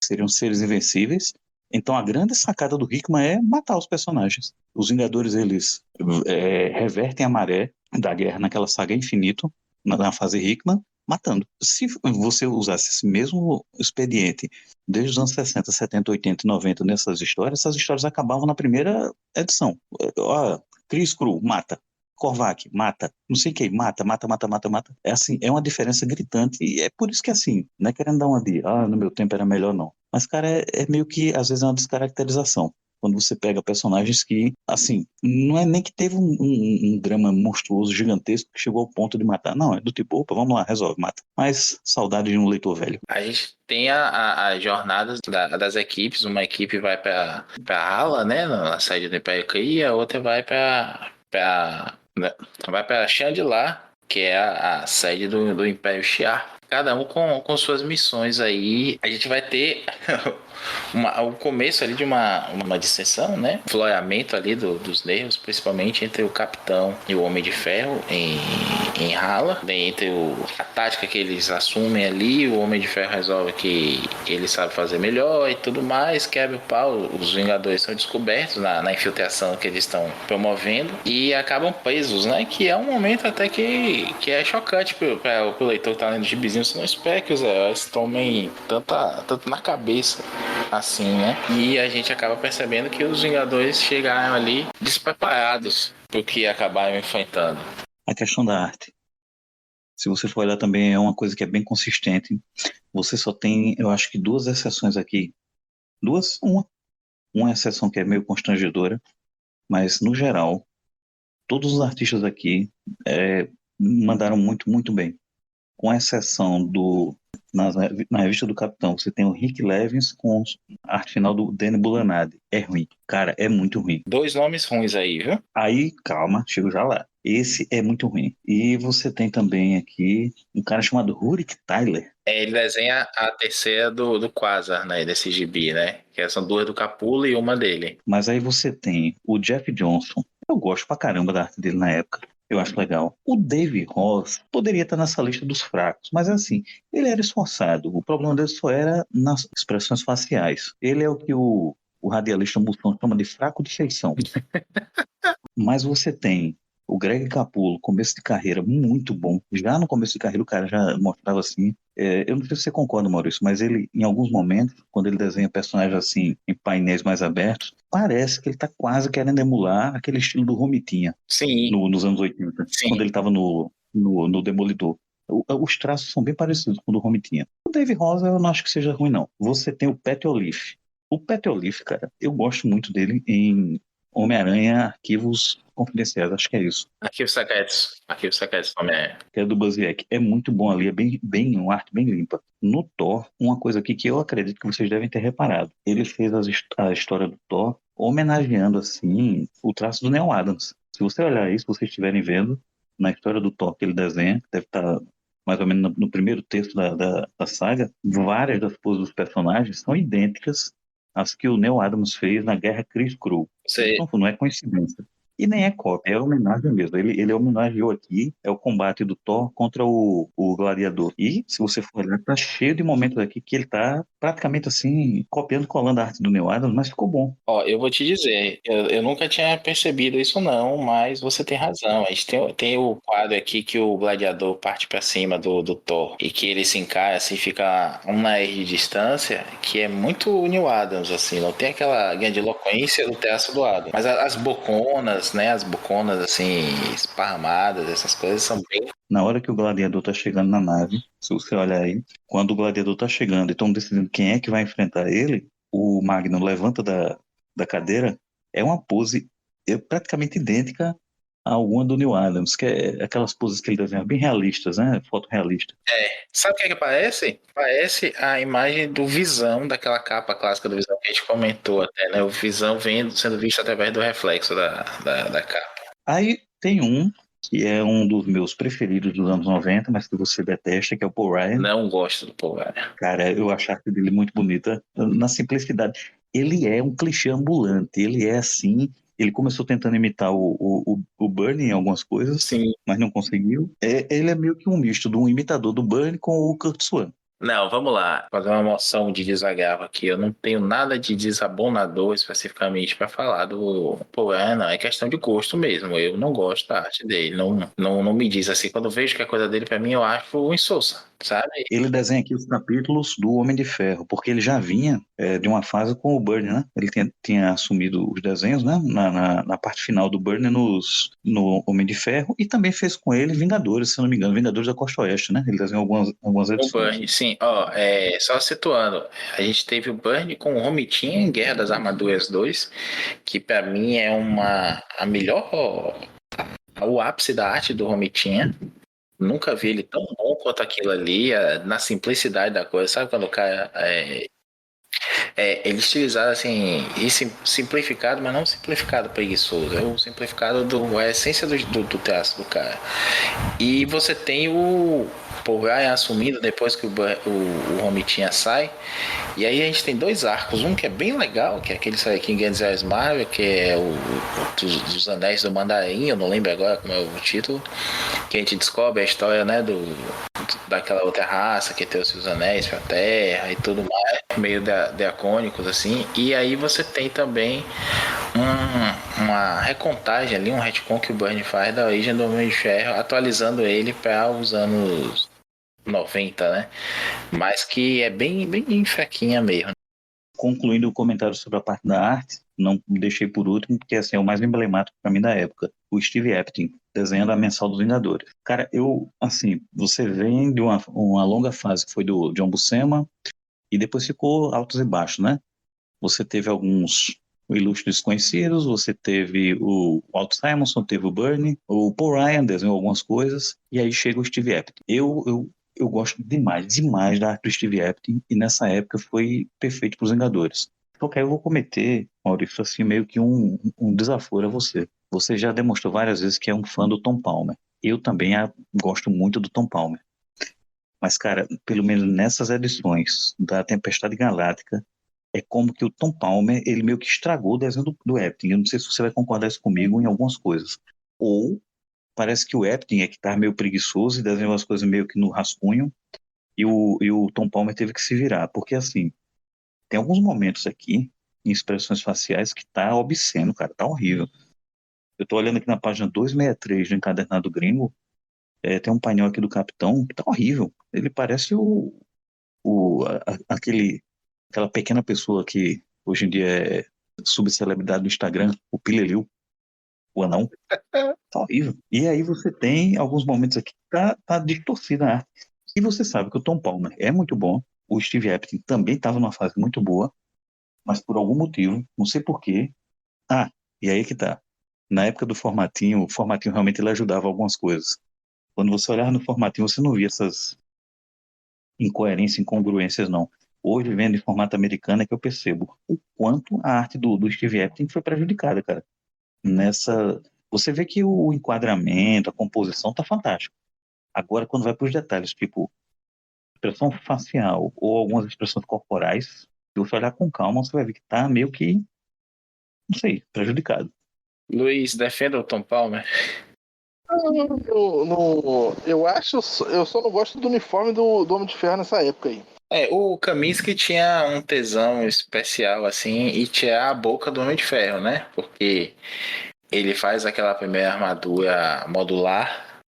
seriam seres invencíveis. Então a grande sacada do Hickman é matar os personagens. Os Vingadores, eles revertem a maré da guerra naquela saga Infinito, na fase Hickman, matando. Se você usasse esse mesmo expediente desde os anos 60, 70, 80 e 90 nessas histórias, essas histórias acabavam na primeira edição. Chris Cru, mata. Korvac, mata. Não sei quem, mata, mata, mata, mata, mata. É assim, é uma diferença gritante. E é por isso que assim, não é querendo dar uma de, no meu tempo era melhor, não. Mas, cara, é meio que, às vezes, é uma descaracterização. Quando você pega personagens que, assim, não é nem que teve um drama monstruoso, gigantesco, que chegou ao ponto de matar. Não, é do tipo, opa, vamos lá, resolve, mata. Mas saudade de um leitor velho. A gente tem as jornadas das equipes. Uma equipe vai para Hala, né, na sede do Império Kree, e a outra vai para Chandlar, que é a sede do Império Shi'ar. Cada um com suas missões aí. A gente vai ter o começo ali de uma dissensão, né? Um floreamento ali dos nervos, principalmente entre o Capitão e o Homem de Ferro em Hala. Entre a tática que eles assumem ali, o Homem de Ferro resolve que ele sabe fazer melhor e tudo mais, quebra o pau. Os Vingadores são descobertos na infiltração que eles estão promovendo e acabam presos, né? Que é um momento até que é chocante pro leitor que tá lendo gibizinho. Você não espera que os heróis tomem tanto na cabeça assim, né? E a gente acaba percebendo que os Vingadores chegaram ali despreparados pro que acabaram enfrentando. A questão da arte. Se você for olhar também, é uma coisa que é bem consistente. Você só tem, eu acho que duas exceções aqui. Uma exceção que é meio constrangedora, mas no geral, todos os artistas aqui mandaram muito, muito bem. Com exceção na revista do Capitão, você tem o Rick Levins com a arte final do Danny Bulanadi. É ruim. Cara, é muito ruim. 2 nomes ruins aí, viu? Aí, calma, chego já lá. Esse é muito ruim. E você tem também aqui um cara chamado Rurik Tyler. Ele desenha a terceira do Quasar, né? Desse gibi, né? Que são 2 do Capula e uma dele. Mas aí você tem o Jeff Johnson. Eu gosto pra caramba da arte dele na época. Eu acho legal. O Dave Ross poderia estar nessa lista dos fracos, mas assim, ele era esforçado. O problema dele só era nas expressões faciais. Ele é o que o radialista Moção chama de fraco de feição. Mas você tem O Greg Capullo, começo de carreira muito bom. Já no começo de carreira o cara já mostrava assim. Eu não sei se você concorda, Maurício, mas ele, em alguns momentos, quando ele desenha personagens assim, em painéis mais abertos, parece que ele tá quase querendo emular aquele estilo do Romitinha Sim, nos anos 80, sim. quando ele estava no Demolidor. Os traços são bem parecidos com o do Romitinha. O Dave Rosa eu não acho que seja ruim, não. Você tem o Pat Olive. O Pat Olive, cara, eu gosto muito dele em Homem-Aranha Arquivos Confidenciais, acho que é isso. Arquivos secretos. Arquivos secretos também é. Que é do Buzzieck. É muito bom ali, é uma arte bem limpa. No Thor, uma coisa aqui que eu acredito que vocês devem ter reparado. Ele fez a história do Thor homenageando, assim, o traço do Neil Adams. Se você olhar isso, se vocês estiverem vendo, na história do Thor que ele desenha, deve estar mais ou menos no primeiro texto da saga, várias das poses dos personagens são idênticas às que o Neil Adams fez na Guerra Kree-Skrull. Você, Não é coincidência. E nem é cópia, é homenagem mesmo. Ele homenageou aqui, é o combate do Thor contra o Gladiador. E, se você for olhar, tá cheio de momentos aqui que ele tá praticamente assim, copiando e colando a arte do Neil Adams, mas ficou bom. ó, eu vou te dizer, eu nunca tinha percebido isso não, mas você tem razão. A gente tem o quadro aqui que o gladiador parte pra cima do Thor e que ele se encara assim, fica uma R de distância, que é muito Neil Adams, assim, não tem aquela grande eloquência do traço do Adams. Mas as boconas, né, as boconas assim, esparramadas, essas coisas são bem... Na hora que o Gladiador tá chegando na nave, se você olhar aí, quando o Gladiador tá chegando e estão decidindo quem é que vai enfrentar ele, o Magnum levanta da cadeira, é uma pose praticamente idêntica a alguma do Neil Adams, que é aquelas poses que ele desenha bem realistas, né? Foto realista. Sabe o que é que parece? Parece a imagem do Visão, daquela capa clássica do Visão que a gente comentou até, né? O Visão sendo visto através do reflexo da capa. Aí tem um que é um dos meus preferidos dos anos 90, mas que você detesta, que é o Paul Ryan. Não gosto do Paul Ryan. Cara, eu acho a arte dele muito bonita, na simplicidade. Ele é um clichê ambulante, ele é assim. Ele começou tentando imitar o Bernie em algumas coisas, Sim. mas não conseguiu. Ele é meio que um misto de um imitador do Bernie com o Kurt Swan. Não, vamos lá. Fazer uma moção de desagravo aqui. Eu não tenho nada de desabonador especificamente para falar do Paul Ryan, não. É questão de gosto mesmo. Eu não gosto da arte dele. Não me diz assim. Quando eu vejo que a coisa dele, para mim, eu acho insossa, sabe? Ele desenha aqui os capítulos do Homem de Ferro, porque ele já vinha de uma fase com o Byrne, né? Ele tinha assumido os desenhos, né? Na parte final do Byrne no Homem de Ferro, e também fez com ele Vingadores, se eu não me engano, Vingadores da Costa Oeste, né? Ele desenhou algumas O edições. Burn, sim, ó, só situando, a gente teve o Burn com o Romitinha em Guerra das Armaduras 2, que pra mim é a melhor, o ápice da arte do Romitinha. Nunca vi ele tão bom quanto aquilo ali, na simplicidade da coisa, sabe quando o cara ele estilizado assim, e simplificado, mas não simplificado preguiçoso, é o simplificado a essência do traço do cara. E você tem o Paul Ryan assumindo depois que o Romitinha sai. E aí a gente tem dois arcos. Um que é bem legal, que é aquele sai aqui em Grandes Marvel, que é o dos Anéis do Mandarim, eu não lembro agora como é o título. Que a gente descobre a história, né, daquela outra raça que trouxe os anéis pra Terra e tudo mais, meio dracônicos assim. E aí você tem também uma recontagem ali, um retcon que o Burnie faz da origem do Homem de Ferro, atualizando ele para os anos 90, né? Mas que é bem fraquinha mesmo. Concluindo o comentário sobre a parte da arte, não deixei por último, porque assim, é o mais emblemático para mim da época. O Steve Epting, desenhando a Mensal dos Vingadores. Cara, assim, você vem de uma longa fase que foi do John Buscema, e depois ficou altos e baixos, né? Você teve alguns ilustres desconhecidos, você teve o Walt Simonson, teve o Bernie, o Paul Ryan desenhou algumas coisas, e aí chega o Steve Epting. Eu gosto demais da arte do Steve Epting, e nessa época foi perfeito para os Vingadores. Só que aí eu vou cometer, Maurício, assim, meio que um desaforo a você. Você já demonstrou várias vezes que é um fã do Tom Palmer. Eu também gosto muito do Tom Palmer. Mas, cara, pelo menos nessas edições da Tempestade Galáctica, é como que o Tom Palmer, ele meio que estragou o desenho do Epting. Eu não sei se você vai concordar isso comigo em algumas coisas. Ou parece que o Epting é que tá meio preguiçoso e desenhou as coisas meio que no rascunho, e o Tom Palmer teve que se virar. Porque, assim, tem alguns momentos aqui, em expressões faciais, que tá obsceno, cara, tá horrível. Eu tô olhando aqui na página 263 do Encadernado Gringo, tem um painel aqui do Capitão que tá horrível. Ele parece aquela pequena pessoa que hoje em dia é subcelebridade do Instagram, o Pilelil, o anão. Tá horrível. E aí você tem alguns momentos aqui que tá distorcida a arte. E você sabe que o Tom Palmer é muito bom, o Steve Epting também estava numa fase muito boa, mas por algum motivo, não sei porquê. Ah, e aí que tá. Na época do formatinho, o formatinho realmente ele ajudava algumas coisas. Quando você olhava no formatinho, você não via essas incoerências, incongruências, não. Hoje, vendo em formato americano, é que eu percebo o quanto a arte do Steve Epting foi prejudicada, cara. Nessa. Você vê que o enquadramento, a composição tá fantástico. Agora, quando vai para os detalhes, tipo expressão facial ou algumas expressões corporais, se você olhar com calma, você vai ver que tá meio que, não sei, prejudicado. Luiz, defenda o Tom Palmer. Eu acho, eu só não gosto do uniforme do Homem de Ferro nessa época aí. O Kaminsky tinha um tesão especial, assim, e tinha a boca do Homem de Ferro, né? Porque ele faz aquela primeira armadura modular,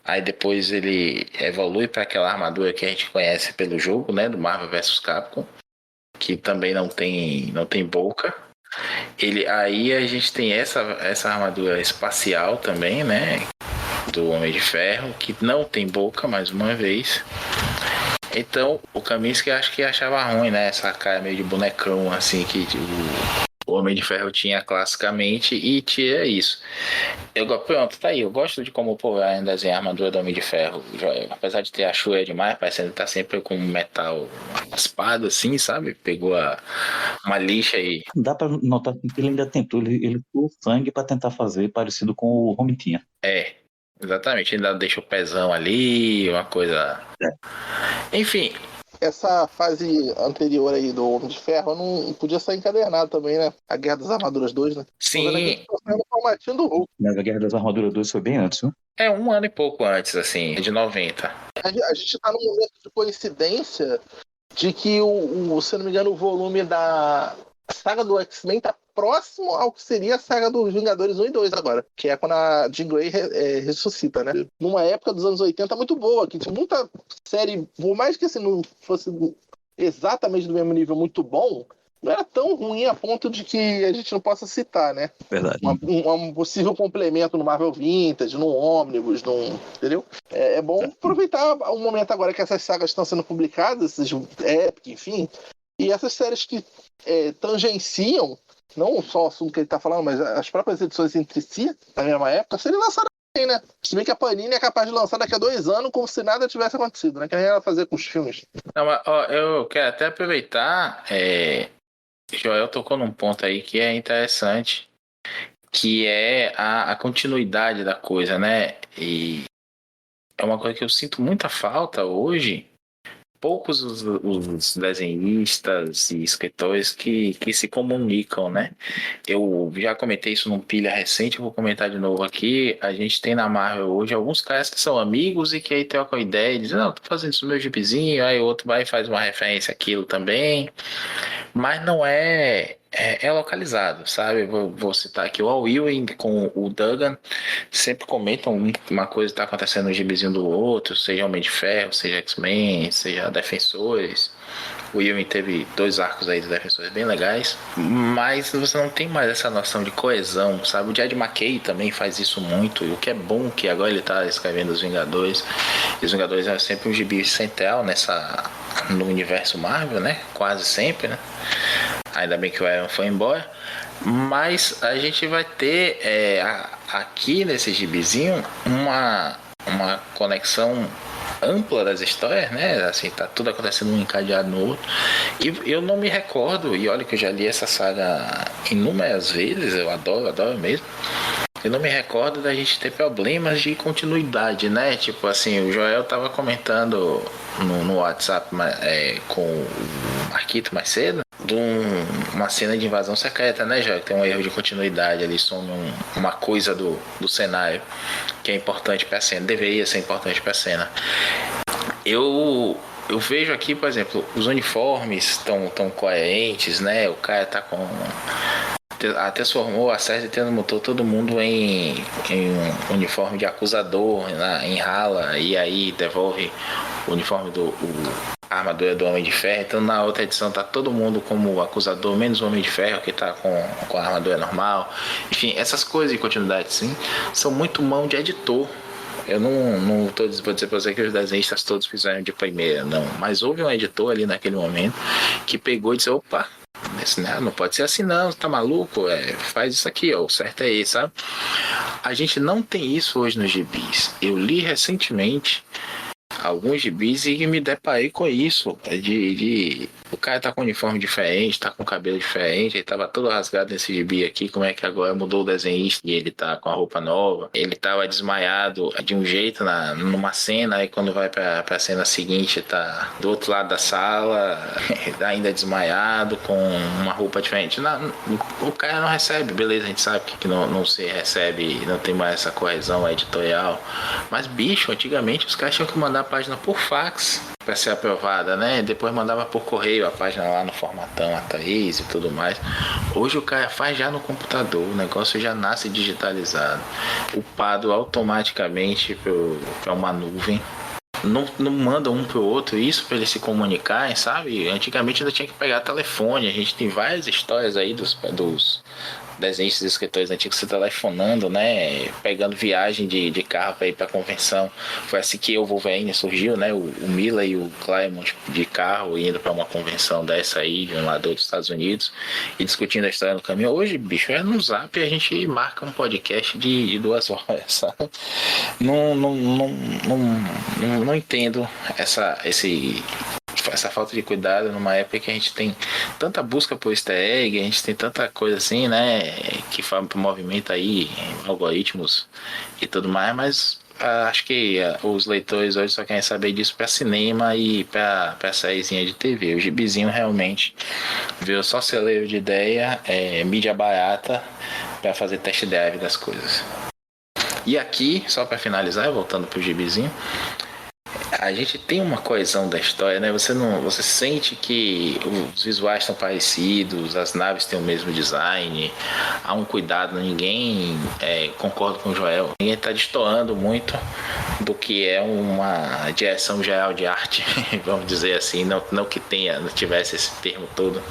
aí depois ele evolui para aquela armadura que a gente conhece pelo jogo, né? Do Marvel vs Capcom, que também não tem boca. Aí a gente tem essa armadura espacial também, né? Do Homem de Ferro, que não tem boca, mais uma vez. Então, o Kaminsky acho que achava ruim, né? Essa cara meio de bonecão, assim, que o Homem de Ferro tinha classicamente, e tinha isso. Pronto, tá aí. Eu gosto de como o povo ainda desenha a armadura do Homem de Ferro. Apesar de ter a chuva demais, parecendo que tá sempre com metal raspado, assim, sabe? Pegou uma lixa e... Dá pra notar que ele ainda tentou, ele pôs sangue pra tentar fazer parecido com o Romitinha. Exatamente. Ainda deixa o pezão ali, uma coisa... Enfim... Essa fase anterior aí do Homem de Ferro não podia sair encadernado também, né? A Guerra das Armaduras 2, né? Sim. No formatinho do Hulk. Mas a Guerra das Armaduras 2 foi bem antes, viu? Um ano e pouco antes, assim, de 90. A gente tá num momento de coincidência de que se eu não me engano, o volume da saga do X-Men tá próximo ao que seria a saga dos Vingadores 1 e 2 agora, que é quando a Jean Grey ressuscita, né? Numa época dos anos 80 muito boa, que tinha muita série, por mais que assim, não fosse exatamente do mesmo nível muito bom, não era tão ruim a ponto de que a gente não possa citar, né? Verdade. Um possível complemento no Marvel Vintage, no Omnibus, entendeu? É bom aproveitar o momento agora que essas sagas estão sendo publicadas, esses Epic, enfim, e essas séries que tangenciam não só o assunto que ele está falando, mas as próprias edições entre si, na mesma época, serem lançadas bem, né? Se bem que a Panini é capaz de lançar daqui a 2 anos como se nada tivesse acontecido, né? Que nem ela fazer com os filmes. Não, mas, eu quero até aproveitar, Joel tocou num ponto aí que é interessante, que é a continuidade da coisa, né? E é uma coisa que eu sinto muita falta hoje. Poucos os desenhistas e escritores que se comunicam, né? Eu já comentei isso num pilha recente, eu vou comentar de novo aqui. A gente tem na Marvel hoje alguns caras que são amigos e que aí trocam ideia e dizem, não, tô fazendo isso no meu gibizinho, aí o outro vai e faz uma referência àquilo também. Mas não é localizado, sabe? Vou citar aqui o Al Ewing com o Duggan, sempre comentam uma coisa que está acontecendo no gibizinho do outro, seja Homem de Ferro, seja X-Men, seja Defensores. O Ewing teve 2 arcos aí de Defensores bem legais, mas você não tem mais essa noção de coesão, sabe? O Jed McKay também faz isso muito, e o que é bom que agora ele está escrevendo Os Vingadores. E Os Vingadores é sempre um gibi central no universo Marvel, né? Quase sempre, né? Ainda bem que o Aaron foi embora. Mas a gente vai ter aqui nesse gibizinho uma conexão ampla das histórias, né? Assim, tá tudo acontecendo um encadeado no outro. E eu não me recordo, e olha que eu já li essa saga inúmeras vezes, eu adoro mesmo. Eu não me recordo da gente ter problemas de continuidade, né? Tipo assim, o Joel tava comentando no WhatsApp com o Marquito mais cedo de uma cena de invasão secreta, né, Joel? Tem um erro de continuidade ali, some uma coisa do cenário que é importante pra cena, deveria ser importante pra cena. Eu vejo aqui, por exemplo, os uniformes estão coerentes, né? O cara tá a transformou, a Cersei transmutou todo mundo em um uniforme de acusador, em Hala, e aí devolve o uniforme a armadura do Homem de Ferro. Então na outra edição tá todo mundo como acusador, menos o Homem de Ferro, que tá com a armadura normal. Enfim, essas coisas de continuidade, sim, são muito mão de editor. Eu não vou dizer pra você que os desenhistas todos fizeram de primeira, não. Mas houve um editor ali naquele momento que pegou e disse, opa, não pode ser assim não, tá maluco? Faz isso aqui, ó, o certo é esse, sabe? A gente não tem isso hoje nos gibis. Eu li recentemente alguns gibis e me deparei com isso, o cara tá com um uniforme diferente, tá com cabelo diferente, ele tava todo rasgado nesse gibi aqui, como é que agora mudou o desenhista e ele tá com a roupa nova, ele tava desmaiado de um jeito numa cena, aí quando vai pra cena seguinte tá do outro lado da sala, ainda desmaiado, com uma roupa diferente. O cara não recebe, beleza, a gente sabe que não se recebe, não tem mais essa correção editorial, mas bicho, antigamente os caras tinham que mandar a página por fax para ser aprovada, né? Depois mandava por correio a página lá no formatão A3 e tudo mais. Hoje o cara faz já no computador, o negócio já nasce digitalizado, upado automaticamente para uma nuvem. Não manda um pro outro isso para eles se comunicarem, sabe? Antigamente ainda tinha que pegar telefone. A gente tem várias histórias aí dos desenhistas e escritores antigos se telefonando, né? Pegando viagem de carro para ir para convenção. Foi assim que o Wolverine surgiu, né? O Miller e o Claremont de carro indo para uma convenção dessa aí, de um lado dos Estados Unidos, e discutindo a história no caminho. Hoje, bicho, no Zap a gente marca um podcast de 2 horas, sabe? Não entendo essa falta de cuidado numa época que a gente tem tanta busca por easter egg, a gente tem tanta coisa assim, né, que movimenta aí algoritmos e tudo mais, mas acho que os leitores hoje só querem saber disso para cinema e para sériezinha de TV. O gibizinho realmente veio só celeiro de ideia, mídia barata para fazer test drive das coisas. E aqui, só para finalizar, voltando pro gibizinho, a gente tem uma coesão da história, né? Você sente que os visuais estão parecidos, as naves têm o mesmo design, há um cuidado, ninguém concorda com o Joel, ninguém está destoando muito do que é uma direção geral de arte, vamos dizer assim, não que não tivesse esse termo todo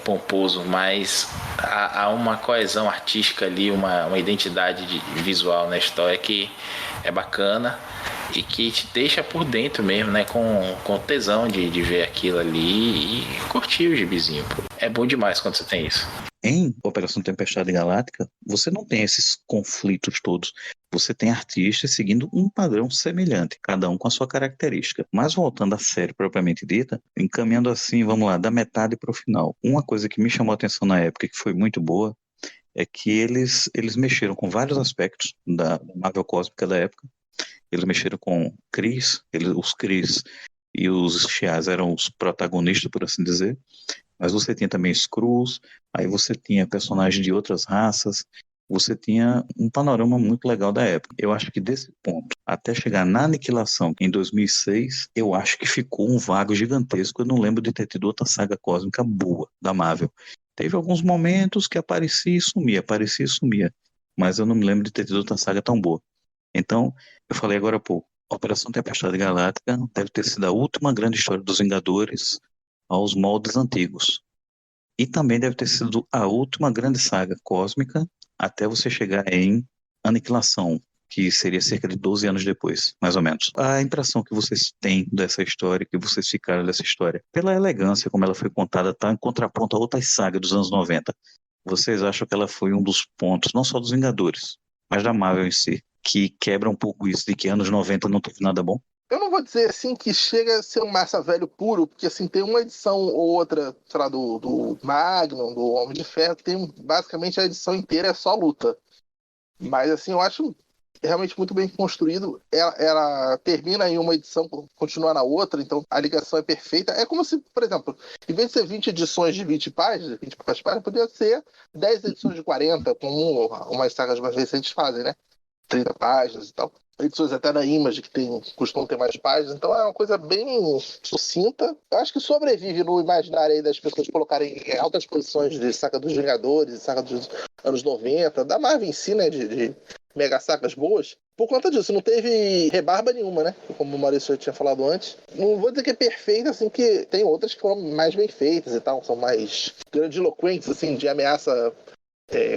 pomposo, mas há uma coesão artística ali, uma identidade visual na história que é bacana e que te deixa por dentro mesmo, né? Com tesão de ver aquilo ali e curtir o gibizinho. Pô. É bom demais quando você tem isso. Em Operação Tempestade Galáctica, você não tem esses conflitos todos. Você tem artistas seguindo um padrão semelhante, cada um com a sua característica. Mas voltando à série propriamente dita, encaminhando assim, vamos lá, da metade para o final. Uma coisa que me chamou a atenção na época, que foi muito boa, é que eles mexeram com vários aspectos da Marvel Cósmica da época. Eles mexeram com Kree, os Krees e os Shi'ars eram os protagonistas, por assim dizer. Mas você tinha também Skrulls, aí você tinha personagens de outras raças, você tinha um panorama muito legal da época. Eu acho que desse ponto, até chegar na Aniquilação, em 2006, eu acho que ficou um vago gigantesco. Eu não lembro de ter tido outra saga cósmica boa da Marvel. Teve alguns momentos que aparecia e sumia, mas eu não me lembro de ter tido outra saga tão boa. Então, eu falei agora há pouco, Operação Tempestade Galáctica deve ter sido a última grande história dos Vingadores aos moldes antigos. E também deve ter sido a última grande saga cósmica até você chegar em Aniquilação, que seria cerca de 12 anos depois, mais ou menos. A impressão que vocês têm dessa história, que vocês ficaram dessa história, pela elegância como ela foi contada, está em contraponto a outras sagas dos anos 90. Vocês acham que ela foi um dos pontos, não só dos Vingadores, mas da Marvel em si, que quebra um pouco isso de que anos 90 não teve nada bom? Eu não vou dizer assim que chega a ser um massa velho puro, porque assim, tem uma edição ou outra, sei lá, do Magnum, do Homem de Ferro, que tem basicamente a edição inteira é só luta. Mas assim, eu acho realmente muito bem construído. Ela termina em uma edição, continua na outra, então a ligação é perfeita. É como se, por exemplo, em vez de ser 20 edições de 20 páginas, poderia ser 10 edições de 40, como umas sagas mais recentes fazem, né? 30 páginas e tal. edições até da Image, que costumam ter mais páginas, então é uma coisa bem sucinta. Eu acho que sobrevive no imaginário aí das pessoas colocarem em altas posições de Saga dos Vingadores, Saga dos anos 90, da Marvel em si, né, de mega sagas boas. Por conta disso, não teve rebarba nenhuma, né? Como o Maurício tinha falado antes. Não vou dizer que é perfeita, assim, que tem outras que foram mais bem feitas e tal, são mais grandiloquentes, assim, de ameaça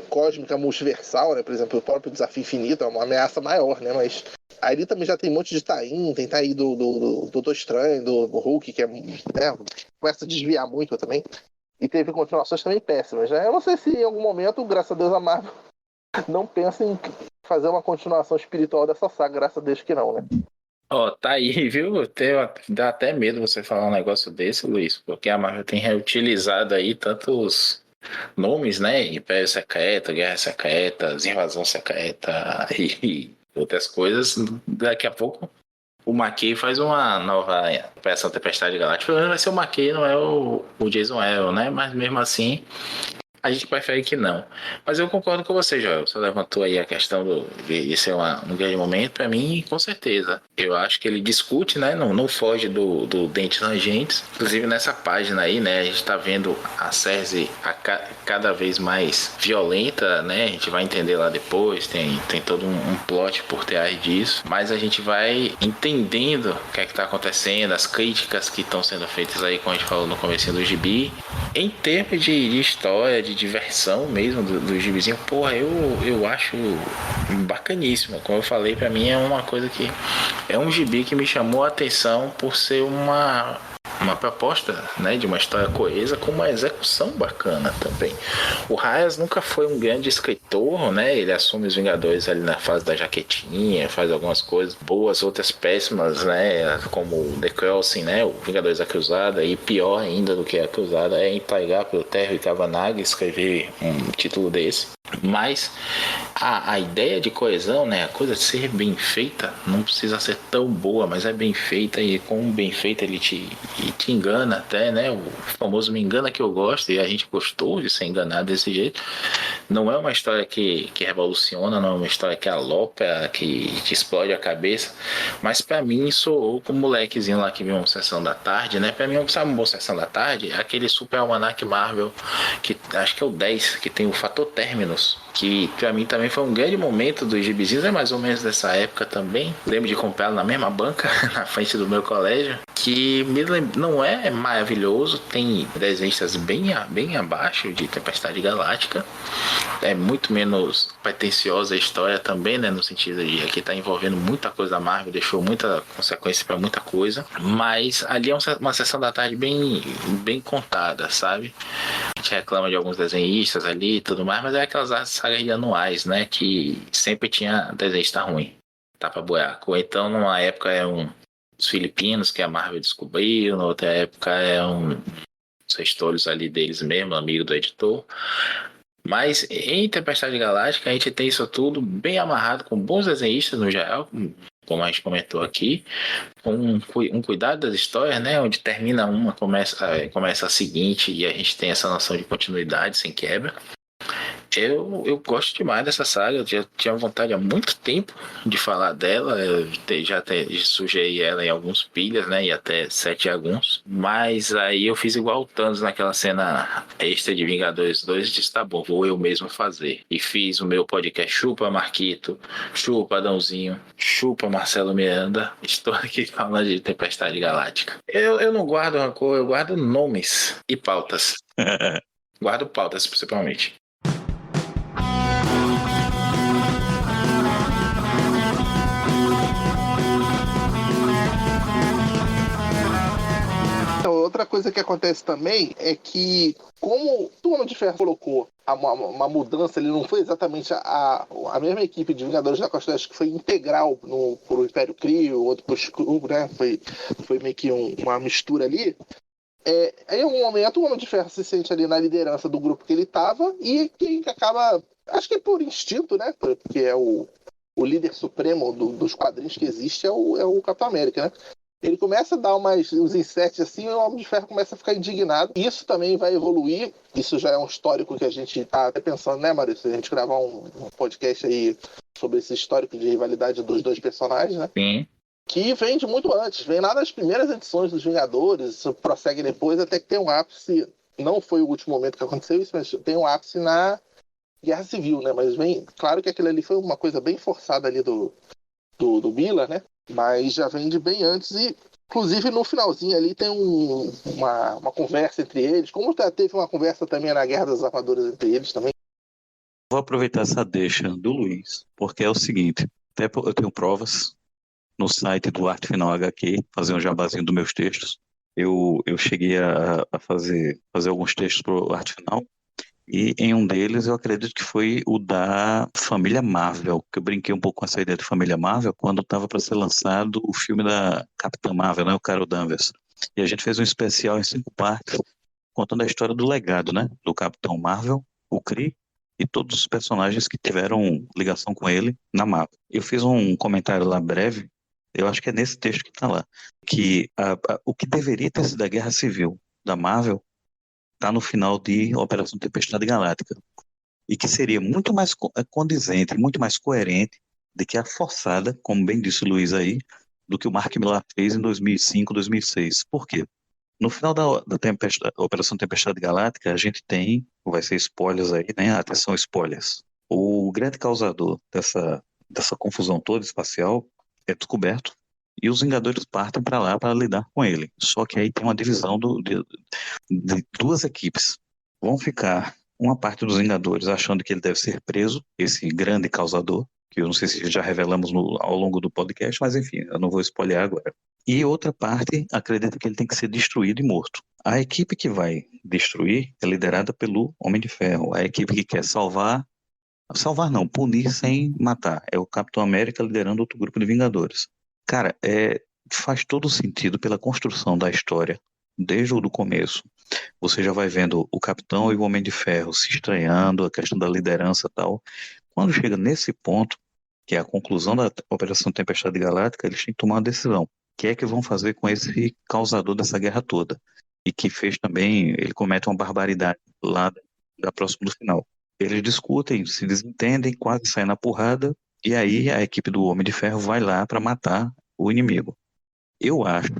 cósmica multiversal, né? Por exemplo, o próprio Desafio Infinito é uma ameaça maior, né? Mas aí também já tem um monte de tie-in, tem tie do Doutor Estranho, do Hulk, que começa a desviar muito também. E teve continuações também péssimas, né? Eu não sei se em algum momento, graças a Deus, a Marvel não pensa em fazer uma continuação espiritual dessa saga, graças a Deus que não, né? Ó, tá aí, viu? Dá até medo você falar um negócio desse, Luiz, porque a Marvel tem reutilizado aí tantos nomes, né? Império Secreto, Guerra Secreta, Invasão Secreta e outras coisas. Daqui a pouco o McKay faz uma nova Operação Tempestade Galáctica. Pelo menos vai ser o McKay, não é o Jason Aaron, né? Mas mesmo assim, a gente prefere que não. Mas eu concordo com você, Joel. Você levantou aí a questão de ser um grande momento. Para mim, com certeza. Eu acho que ele discute, né? Não foge do Dentes Tangentes. Inclusive nessa página aí, né? A gente tá vendo a Cersei cada vez mais violenta, né? A gente vai entender lá depois. Tem todo um plot por trás disso. Mas a gente vai entendendo o que é que tá acontecendo, as críticas que estão sendo feitas aí, como a gente falou no comecinho do gibi. Em termos de história, de diversão mesmo do gibizinho, porra, eu acho bacaníssimo. Como eu falei, pra mim é uma coisa que é um gibi que me chamou a atenção por ser uma proposta, né, de uma história coesa com uma execução bacana também. O Hayas nunca foi um grande escritor, né? Ele assume os Vingadores ali na fase da jaquetinha, faz algumas coisas boas, outras péssimas, né? Como The Crossing, né? O Vingadores da Cruzada, e pior ainda do que a Cruzada é entregar pelo Terry Kavanagh escrever um título desse. Mas a ideia de coesão, né, a coisa de ser bem feita, não precisa ser tão boa, mas é bem feita, e com bem feita ele te engana até, né? O famoso me engana que eu gosto, e a gente gostou de ser enganado desse jeito. Não é uma história que revoluciona, não é uma história que alopa, que te explode a cabeça, mas pra mim soou como molequezinho lá que viu uma Sessão da Tarde, né? Pra mim, sabe, uma boa Sessão da Tarde? Aquele Super Almanac Marvel, que acho que é o 10, que tem o fator Terminus, que pra mim também foi um grande momento dos gibizinhos, é mais ou menos dessa época também. Lembro de comprá-lo na mesma banca, na frente do meu colégio, que não é maravilhoso, tem desenhistas bem abaixo de Tempestade Galáctica, é muito menos pretensiosa a história também, né, no sentido de que tá envolvendo muita coisa da Marvel, deixou muita consequência para muita coisa, mas ali é uma Sessão da Tarde bem contada, sabe? A gente reclama de alguns desenhistas ali e tudo mais, mas é aquelas sagas anuais, né, que sempre tinha desenhista ruim, tapa buraco. Ou então numa época os filipinos que a Marvel descobriu, na outra época os restolhos ali deles mesmo, amigo do editor. Mas em Tempestade Galáctica a gente tem isso tudo bem amarrado, com bons desenhistas no geral, como a gente comentou aqui, com um cuidado das histórias, né? Onde termina uma, começa a seguinte, e a gente tem essa noção de continuidade sem quebra. Eu gosto demais dessa saga, eu já tinha vontade há muito tempo de falar dela, eu já sujei ela em alguns pilhas, né, e até 7 alguns, mas aí eu fiz igual o Thanos naquela cena extra de Vingadores 2 e disse, tá bom, vou eu mesmo fazer. E fiz o meu podcast Chupa Marquito, Chupa Adãozinho, Chupa Marcelo Miranda, estou aqui falando de Tempestade Galáctica. Eu não guardo rancor, eu guardo nomes e pautas. Guardo pautas, principalmente. Outra coisa que acontece também é que, como o Homem de Ferro colocou uma mudança, ele não foi exatamente a mesma equipe de Vingadores da Costa Oeste que foi integral pro Império Kree, o outro pro Skrull, né? Foi meio que uma mistura ali. Em algum momento o Homem de Ferro se sente ali na liderança do grupo que ele estava, e quem acaba, acho que por instinto, né? Porque é o líder supremo dos quadrinhos que existe, é o Capitão América, né? Ele começa a dar uns insets assim, e o Homem de Ferro começa a ficar indignado. Isso também vai evoluir. Isso já é um histórico que a gente tá até pensando, né, Maurício? A gente gravar um podcast aí sobre esse histórico de rivalidade dos dois personagens, né? Sim. Que vem de muito antes, vem lá das primeiras edições dos Vingadores, isso prossegue depois, até que tem um ápice, não foi o último momento que aconteceu isso, mas tem um ápice na Guerra Civil, né? Mas vem, claro que aquilo ali foi uma coisa bem forçada ali do Miller, né? Mas já vem de bem antes e, inclusive, no finalzinho ali tem uma conversa entre eles, como teve uma conversa também na Guerra das Armaduras entre eles também. Vou aproveitar essa deixa do Luiz, porque é o seguinte, até eu tenho provas no site do Arte Final HQ, fazer um jabazinho dos meus textos. Eu cheguei a fazer alguns textos para o Arte Final, e em um deles eu acredito que foi o da família Marvel, que eu brinquei um pouco com essa ideia de família Marvel quando estava para ser lançado o filme da Capitã Marvel, né, o Carol Danvers. E a gente fez um especial em 5 partes, contando a história do legado, né, do Capitão Marvel, o Kree, e todos os personagens que tiveram ligação com ele na Marvel. Eu fiz um comentário lá breve, eu acho que é nesse texto que está lá, que o que deveria ter sido a Guerra Civil da Marvel está no final de Operação Tempestade Galáctica, e que seria muito mais condizente, muito mais coerente do que a forçada, como bem disse o Luiz aí, do que o Mark Millar fez em 2005, 2006. Por quê? No final da Operação Tempestade Galáctica, a gente tem, vai ser spoilers aí, né? Atenção, spoilers. O grande causador dessa confusão toda espacial é descoberto e os Vingadores partem para lá para lidar com ele. Só que aí tem uma divisão de duas equipes. Vão ficar uma parte dos Vingadores achando que ele deve ser preso, esse grande causador, que eu não sei se já revelamos ao longo do podcast, mas enfim, eu não vou spoiler agora. E outra parte acredita que ele tem que ser destruído e morto. A equipe que vai destruir é liderada pelo Homem de Ferro. A equipe que quer salvar não, punir sem matar. É o Capitão América liderando outro grupo de Vingadores. Cara, faz todo sentido pela construção da história, desde o do começo. Você já vai vendo o Capitão e o Homem de Ferro se estranhando, a questão da liderança e tal. Quando chega nesse ponto, que é a conclusão da Operação Tempestade Galáctica, eles têm que tomar uma decisão. O que é que vão fazer com esse causador dessa guerra toda? E que fez também, ele comete uma barbaridade lá da próxima do final. Eles discutem, se desentendem, quase saem na porrada, e aí a equipe do Homem de Ferro vai lá para matar o inimigo. Eu acho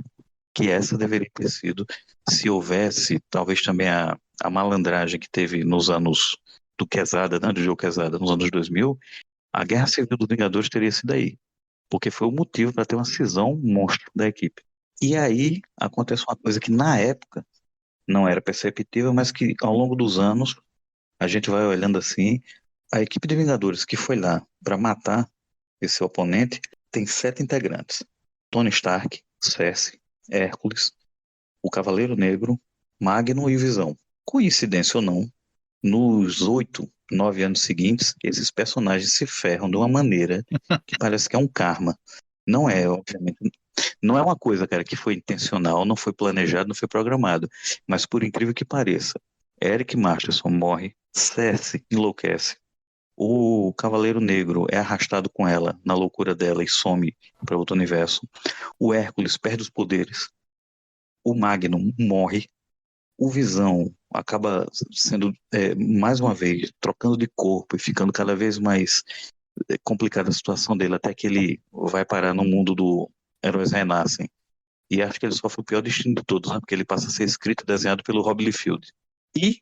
que essa deveria ter sido, se houvesse, talvez também a malandragem que teve nos anos do Quesada, né, do Joe Quesada, nos anos 2000, a Guerra Civil dos Vingadores teria sido aí, porque foi o motivo para ter uma cisão monstro da equipe. E aí acontece uma coisa que na época não era perceptível, mas que ao longo dos anos a gente vai olhando assim, a equipe de Vingadores que foi lá para matar esse oponente tem 7 integrantes: Tony Stark, Cersei, Hércules, o Cavaleiro Negro, Magno e Visão. Coincidência ou não, nos 8, 9 anos seguintes, esses personagens se ferram de uma maneira que parece que é um karma. Não é, obviamente, não é uma coisa, cara, que foi intencional, não foi planejado, não foi programado. Mas por incrível que pareça, Eric Masterson morre, Cersei enlouquece, o Cavaleiro Negro é arrastado com ela na loucura dela e some para outro universo. O Hércules perde os poderes. O Magnum morre. O Visão acaba sendo, mais uma vez, trocando de corpo e ficando cada vez mais complicada a situação dele, até que ele vai parar no mundo do Heróis Renascem. E acho que ele sofre o pior destino de todos, né? Porque ele passa a ser escrito e desenhado pelo Rob Liefeld. E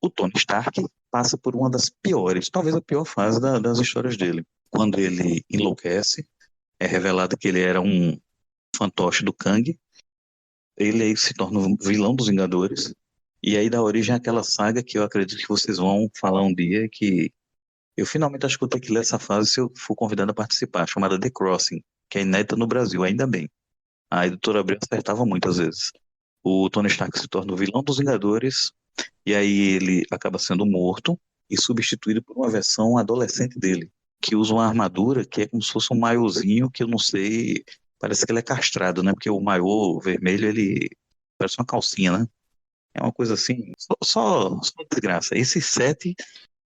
o Tony Stark passa por uma das piores, talvez a pior fase das histórias dele. Quando ele enlouquece, é revelado que ele era um fantoche do Kang, ele aí se torna o vilão dos Vingadores, e aí dá origem àquela saga que eu acredito que vocês vão falar um dia, que eu finalmente acho que vou ter que ler essa fase se eu for convidado a participar, chamada The Crossing, que é inédita no Brasil, ainda bem. A editora Abril acertava muitas vezes. O Tony Stark se torna o vilão dos Vingadores, e aí ele acaba sendo morto e substituído por uma versão adolescente dele, que usa uma armadura que é como se fosse um maiozinho que eu não sei, parece que ele é castrado, né? Porque o maiô vermelho, ele parece uma calcinha, né? É uma coisa assim, só desgraça. Esses 7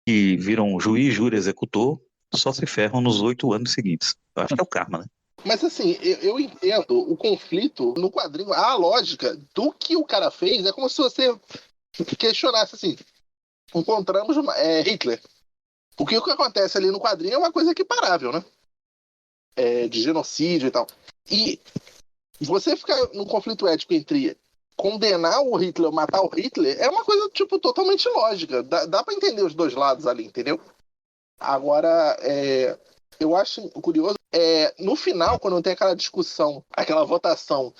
que viram juiz, júri, executor, só se ferram nos 8 anos seguintes. Eu acho que é o karma, né? Mas assim, eu entendo o conflito no quadrinho, a lógica do que o cara fez é como se você questionasse assim, encontramos Hitler. Porque o que acontece ali no quadrinho é uma coisa equiparável, né? De genocídio e tal. E você ficar num conflito ético entre condenar o Hitler ou matar o Hitler é uma coisa, tipo, totalmente lógica. Dá pra entender os dois lados ali, entendeu? Agora, eu acho curioso, no final, quando tem aquela discussão, aquela votação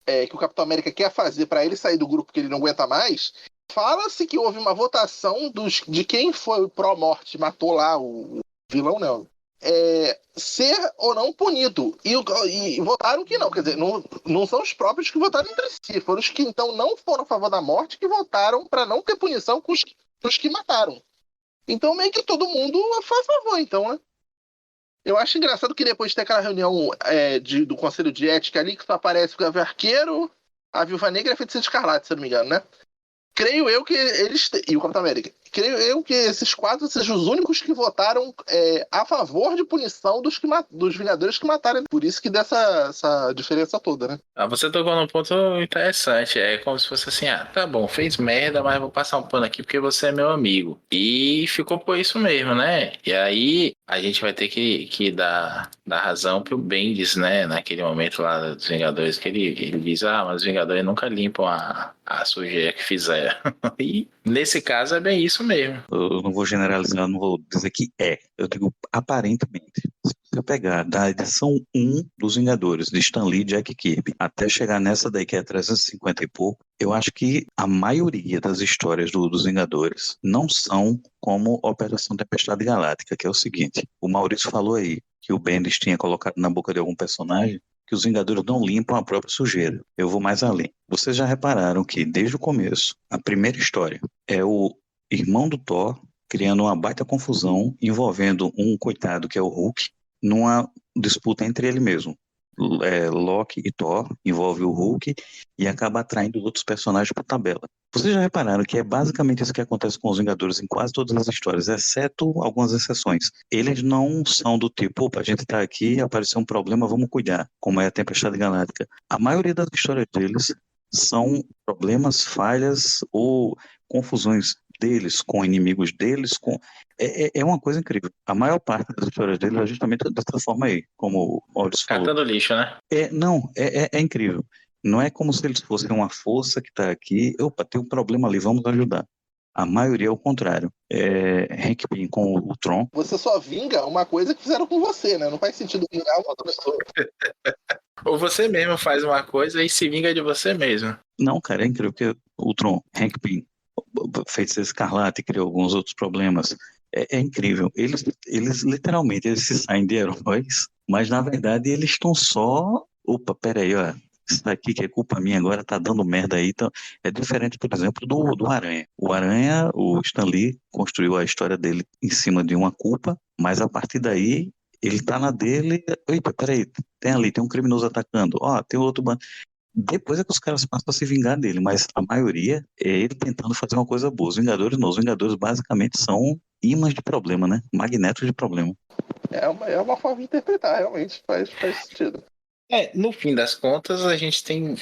que o Capitão América quer fazer pra ele sair do grupo que ele não aguenta mais, fala-se que houve uma votação de quem foi o pró-morte, matou lá o vilão, não. Ser ou não punido. E votaram que não. Quer dizer, não são os próprios que votaram entre si. Foram os que então não foram a favor da morte que votaram para não ter punição com os que mataram. Então meio que todo mundo faz favor, então, né? Eu acho engraçado que depois tem aquela reunião do Conselho de Ética ali, que só aparece o Gavião Arqueiro, a Viúva Negra e a Feiticeira Escarlate, se eu não me engano, né? Creio eu que eles. E o Capitão América. Creio eu que esses 4 sejam os únicos que votaram a favor de punição dos Vingadores que mataram. Por isso que dessa essa diferença toda, né? Você tocou num ponto interessante. É como se fosse assim: tá bom, fez merda, mas vou passar um pano aqui porque você é meu amigo. E ficou por isso mesmo, né? E aí a gente vai ter que dar razão pro Bendis, né? Naquele momento lá dos Vingadores, que ele diz: mas os Vingadores nunca limpam a sujeira que fizeram. E nesse caso é bem isso mesmo. Eu não vou generalizar, não vou dizer que eu digo aparentemente. Se você pegar da edição 1 dos Vingadores, de Stan Lee e Jack Kirby, até chegar nessa daí que é 350 e pouco, eu acho que a maioria das histórias dos Vingadores não são como Operação Tempestade Galáctica, que é o seguinte: o Maurício falou aí que o Bendis tinha colocado na boca de algum personagem que os Vingadores não limpam a própria sujeira. Eu vou mais além. Vocês já repararam que, desde o começo, a primeira história é o irmão do Thor criando uma baita confusão envolvendo um coitado que é o Hulk numa disputa entre ele mesmo. Loki e Thor envolve o Hulk e acaba atraindo outros personagens para tabela. Vocês já repararam que é basicamente isso que acontece com os Vingadores em quase todas as histórias, exceto algumas exceções. Eles não são do tipo, opa, a gente tá aqui, apareceu um problema, vamos cuidar, como é a Tempestade Galáctica. A maioria das histórias deles são problemas, falhas ou confusões deles com inimigos deles, é uma coisa incrível. A maior parte das histórias deles é justamente dessa forma aí, como o Maurício falou. Catando lixo, né? É incrível. Não é como se eles fossem uma força que está aqui, opa, tem um problema ali, vamos ajudar. A maioria é o contrário. Hank Pym com o Tron. Você só vinga uma coisa que fizeram com você, né? Não faz sentido vingar uma outra pessoa. Ou você mesmo faz uma coisa e se vinga de você mesmo. Não, cara, é incrível, porque o Tron, Hank Pym, Feiticeira Escarlate, criou alguns outros problemas. É incrível. Eles literalmente eles se saem de heróis, mas na verdade eles estão só. Opa, peraí, ó. Isso aqui que é culpa minha agora tá dando merda aí. Então, é diferente, por exemplo, do Aranha. O Aranha, o Stan Lee construiu a história dele em cima de uma culpa, mas a partir daí ele tá na dele. Eita, peraí, tem um criminoso atacando. Ó, tem outro. Depois é que os caras passam a se vingar dele, mas a maioria é ele tentando fazer uma coisa boa. Os Vingadores não. Os Vingadores basicamente são ímãs de problema, né? Magnetos de problema. É uma forma de interpretar, realmente. Faz sentido. No fim das contas, a gente tem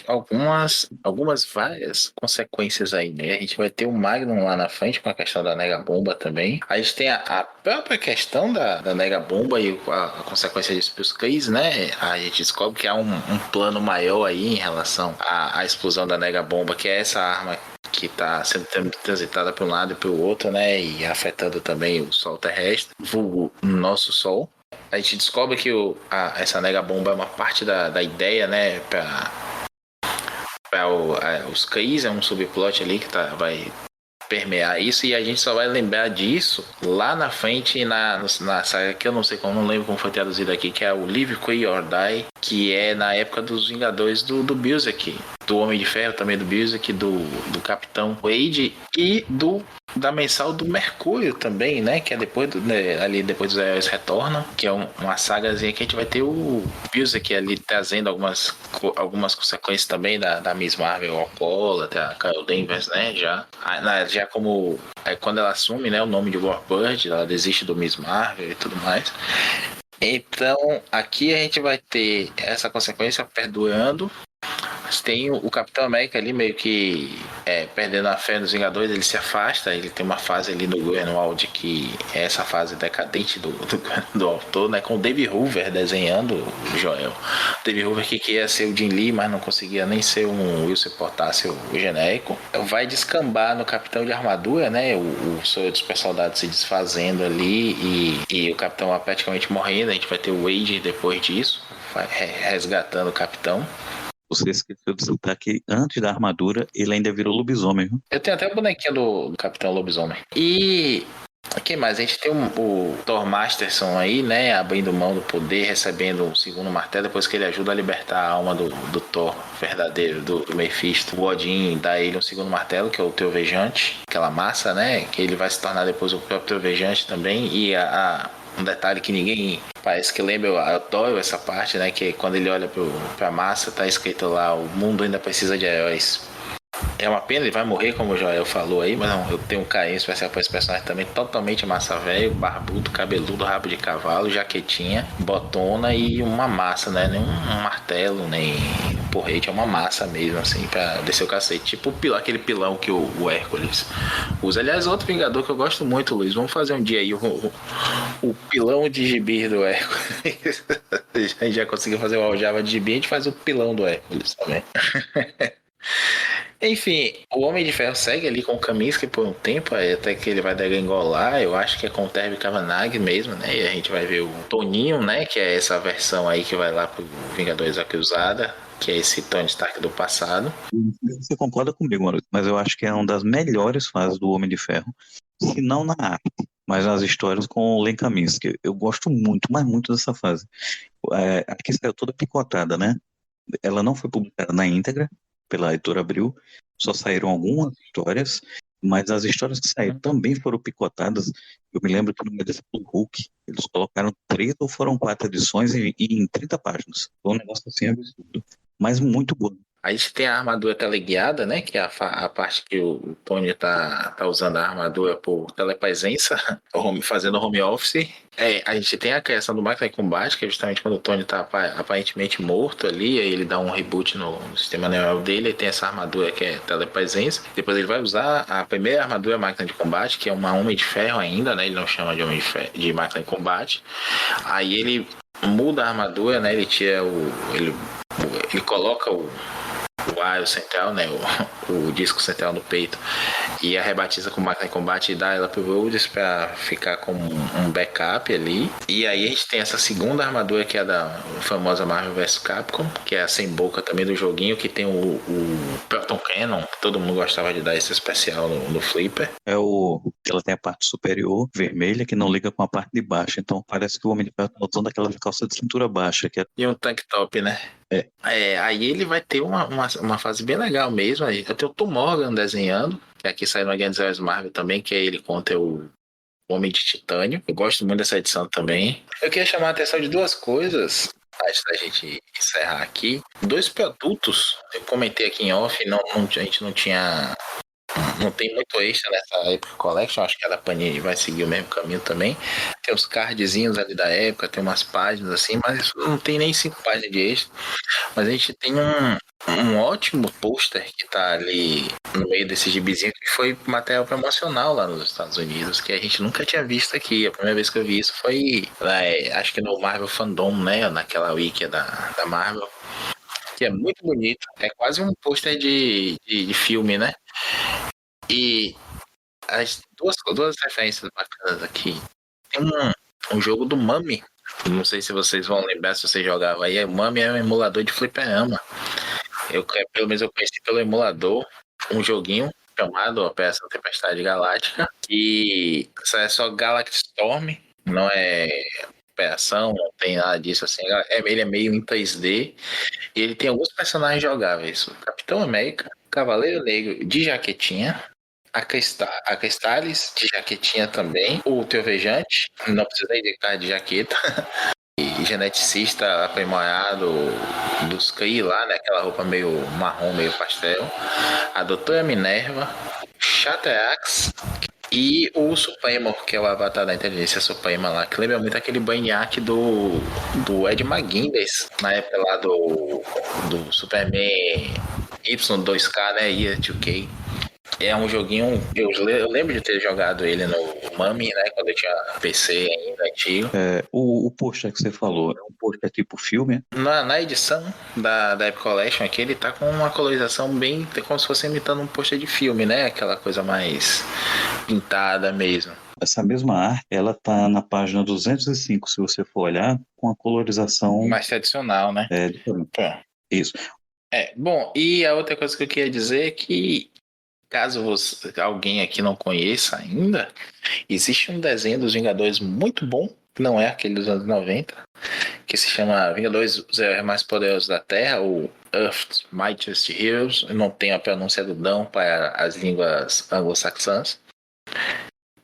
várias consequências aí, né? A gente vai ter o Magnum lá na frente com a questão da Nega Bomba também. A gente tem a própria questão da Nega Bomba e a consequência disso para os Cris, né? A gente descobre que há um plano maior aí em relação à explosão da Nega Bomba, que é essa arma que está sendo transitada para um lado e para o outro, né? E afetando também o Sol terrestre, vulgo nosso Sol. A gente descobre que essa Nega Bomba é uma parte da ideia, né? Para os Cris, é um subplot ali que vai permear isso, e a gente só vai lembrar disso lá na frente na saga que eu não sei como, não lembro como foi traduzido aqui, que é o Live Free or Die, que é na época dos Vingadores do Busiek, do Homem de Ferro também, do Busiek, do Capitão Wade e da mensal do Mercúrio também, né? Que é depois ali depois dos Heróis Retornam, que é uma sagazinha que a gente vai ter o Busiek ali trazendo algumas consequências também da Miss Marvel alcoólatra, a Carol Danvers, né? Já como quando ela assume, né, o nome de Warbird, ela desiste do Miss Marvel e tudo mais. Então aqui a gente vai ter essa consequência perdurando Tem o Capitão América ali meio que perdendo a fé nos Vingadores, ele se afasta, ele tem uma fase ali no Greenwald que é essa fase decadente do autor, né? Com o David Hoover desenhando o Joel. O David Hoover que queria ser o Jim Lee, mas não conseguia nem ser um Wilson Portácio genérico. Vai descambar no Capitão de Armadura, né? O sonho dos super soldados se desfazendo ali e o Capitão praticamente morrendo. A gente vai ter o Wade depois disso, resgatando o Capitão. Você esqueceu de citar que antes da armadura ele ainda virou lobisomem, viu? Eu tenho até o bonequinho do Capitão Lobisomem. E o que mais? A gente tem o Thor Masterson aí, né? Abrindo mão do poder, recebendo o segundo martelo, depois que ele ajuda a libertar a alma do Thor verdadeiro, do Mephisto. O Odin dá a ele um segundo martelo, que é o Trovejante, aquela massa, né? Que ele vai se tornar depois o próprio Trovejante também. E um detalhe que ninguém parece que lembra, eu adoro essa parte, né? Que quando ele olha pra massa, tá escrito lá: o mundo ainda precisa de heróis. É uma pena, ele vai morrer, como o Joel falou aí, mas não, eu tenho um carinho especial por esse personagem também, totalmente massa velho, barbudo, cabeludo, rabo de cavalo, jaquetinha, botona e uma massa, né? Nem um martelo, nem porrete, é uma massa mesmo, assim, pra descer o cacete. Tipo aquele pilão que o Hércules usa. Aliás, outro Vingador que eu gosto muito, Luiz, vamos fazer um dia aí o pilão de gibi do Hércules. A gente já conseguiu fazer o aljava de gibi, a gente faz o pilão do Hércules também. Enfim, o Homem de Ferro segue ali com o Kaminsky por um tempo, até que ele vai degringolar. Eu acho que é com o Terry Kavanagh mesmo, né? E a gente vai ver o Toninho, né? Que é essa versão aí que vai lá pro Vingadores Acusada, que é esse Tony Stark do passado. Você concorda comigo, Maurício, mas eu acho que é uma das melhores fases do Homem de Ferro, se não na arte, mas nas histórias com o Len Kaminsky. Eu gosto muito, mas muito dessa fase. Aqui saiu toda picotada, né? Ela não foi publicada na íntegra pela editora Abril, só saíram algumas histórias, mas as histórias que saíram também foram picotadas. Eu me lembro que no meio do Hulk, eles colocaram 3 ou foram 4 edições em 30 páginas. Foi um negócio assim absurdo, mas muito bom. A gente tem a armadura teleguiada, né? Que é a parte que o Tony tá usando a armadura por telepresença, fazendo home office. A gente tem a criação do máquina de combate, que é justamente quando o Tony tá aparentemente morto ali, aí ele dá um reboot no sistema neural dele, e tem essa armadura que é telepresença. Depois ele vai usar a primeira armadura máquina de combate, que é uma Homem de Ferro ainda, né? Ele não chama de Homem de Ferro, de máquina de combate. Aí ele muda a armadura, né? Ele tira ele coloca o aro central, né, o disco central no peito, e a rebatiza com máquina de combate e dá ela pro Rhodes pra ficar com um backup ali. E aí a gente tem essa segunda armadura, que é da famosa Marvel vs Capcom, que é a sem boca também do joguinho, que tem o Proton Cannon, que todo mundo gostava de dar esse especial no Flipper. Ela tem a parte superior vermelha que não liga com a parte de baixo, então parece que o Homem de Ferro tá usando aquela calça de cintura baixa que é... E um tank top, né? Aí ele vai ter uma fase bem legal mesmo. Aí eu tenho o Tom Morgan desenhando, que aqui saiu no Grandes Heróis Marvel também, que é ele contra o Homem de Titânio. Eu gosto muito dessa edição também. Eu queria chamar a atenção de duas coisas antes da gente encerrar aqui. 2 produtos, eu comentei aqui em off, a gente não tinha... Não tem muito extra nessa Epic Collection, acho que a da Panini vai seguir o mesmo caminho também. Tem os cardzinhos ali da época, tem umas páginas assim, mas não tem nem 5 páginas de extra. Mas a gente tem um ótimo pôster que tá ali no meio desse gibizinho, que foi material promocional lá nos Estados Unidos, que a gente nunca tinha visto aqui. A primeira vez que eu vi isso foi, acho que no Marvel Fandom, né, naquela wiki da Marvel, que é muito bonito. É quase um pôster de filme, né? E as duas referências bacanas aqui. Tem um jogo do Mummy. Não sei se vocês vão lembrar, se vocês jogavam aí. O Mummy é um emulador de fliperama. Pelo menos eu conheci pelo emulador um joguinho chamado Operação Tempestade Galáctica. E é só Galaxy Storm. Não é operação, não tem nada disso assim. Ele é meio em 3D. E ele tem alguns personagens jogáveis. O Capitão América, Cavaleiro Negro de jaquetinha, a Cristales de jaquetinha também, o Trovejante, não precisa ir de jaqueta, e geneticista aprimorado dos Kree lá, né? Aquela roupa meio marrom, meio pastel, a Doutora Minerva, Shaterax, E o Supremo, que é o avatar da inteligência suprema lá, que lembra muito aquele Brainiac do Ed McGuinness, na época lá do Superman Y2K, né? Year 2K. É um joguinho, eu lembro de ter jogado ele no Mami, né? Quando eu tinha PC ainda antigo. O pôster que você falou, é um pôster tipo filme? Na edição da Epic Collection aqui, ele tá com uma colorização bem como se fosse imitando um pôster de filme, né? Aquela coisa mais pintada mesmo. Essa mesma arte, ela tá na página 205, se você for olhar, com a colorização Mais tradicional, né? diferente. Pô. Isso. Bom, e a outra coisa que eu queria dizer é que, caso alguém aqui não conheça ainda, existe um desenho dos Vingadores muito bom, que não é aquele dos anos 90, que se chama Vingadores, os Heróis Mais Poderosos da Terra, ou Earth's Mightiest Heroes. Eu não tenho a pronúncia do Dão para as línguas anglo-saxãs.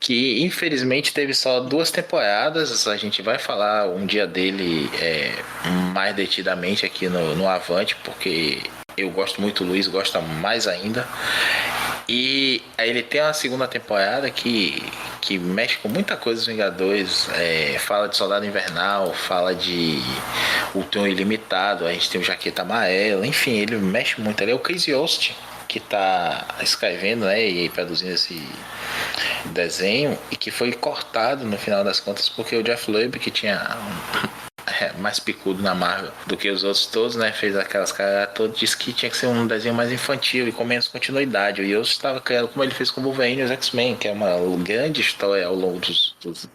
Que infelizmente teve só 2 temporadas. A gente vai falar um dia dele mais detidamente aqui no Avante, porque eu gosto muito, o Luiz gosta mais ainda. E aí ele tem uma segunda temporada que mexe com muita coisa dos Vingadores. Fala de Soldado Invernal, fala de Ultron Ilimitado, a gente tem o Jaqueta Amarela, enfim, ele mexe muito. Ele é o Chris Yost que tá escrevendo, né, e produzindo esse desenho, e que foi cortado no final das contas porque o Jeff Loeb, que tinha mais picudo na Marvel do que os outros todos, né, fez aquelas caras todas, disse que tinha que ser um desenho mais infantil e com menos continuidade. E eu estava criando como ele fez com o Wolverine e os X-Men, que é uma grande história ao longo dos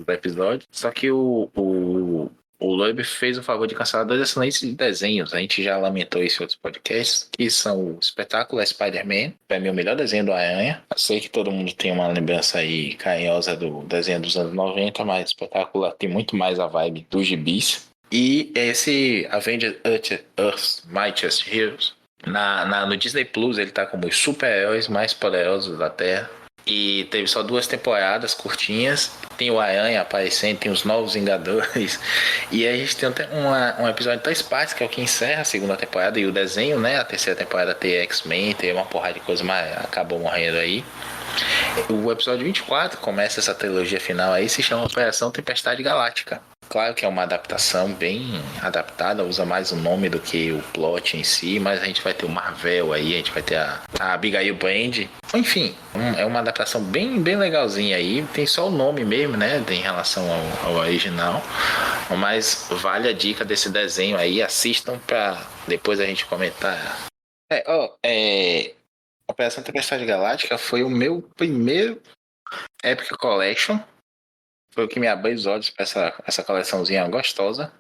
episódios. Só que o Loeb fez o favor de cancelar 2 excelentes desenhos. A gente já lamentou isso em outros podcasts, que são o espetáculo Spider-Man, para mim o melhor desenho do Aranha. Eu sei que todo mundo tem uma lembrança aí carinhosa do desenho dos anos 90, mas o espetáculo tem muito mais a vibe dos gibis. E esse Avengers Earth's Mightiest Heroes, no Disney Plus, ele tá como os super-heróis mais poderosos da Terra. E teve só 2 temporadas curtinhas. Tem o Aranha aparecendo, tem os Novos Vingadores. E aí a gente tem um episódio em 3 partes, que é o que encerra a segunda temporada. E o desenho, né? A terceira temporada tem X-Men, tem uma porrada de coisa, mas acabou morrendo aí. O episódio 24 começa essa trilogia final aí, se chama Operação Tempestade Galáctica. Claro que é uma adaptação bem adaptada, usa mais o nome do que o plot em si, mas a gente vai ter o Marvel aí, a gente vai ter a Abigail Brand. Enfim, é uma adaptação bem legalzinha aí, tem só o nome mesmo, né, em relação ao original, mas vale a dica desse desenho aí, assistam pra depois a gente comentar. Operação Tempestade Galáctica foi o meu primeiro Epic Collection. Foi o que me abriu os olhos para essa coleçãozinha gostosa.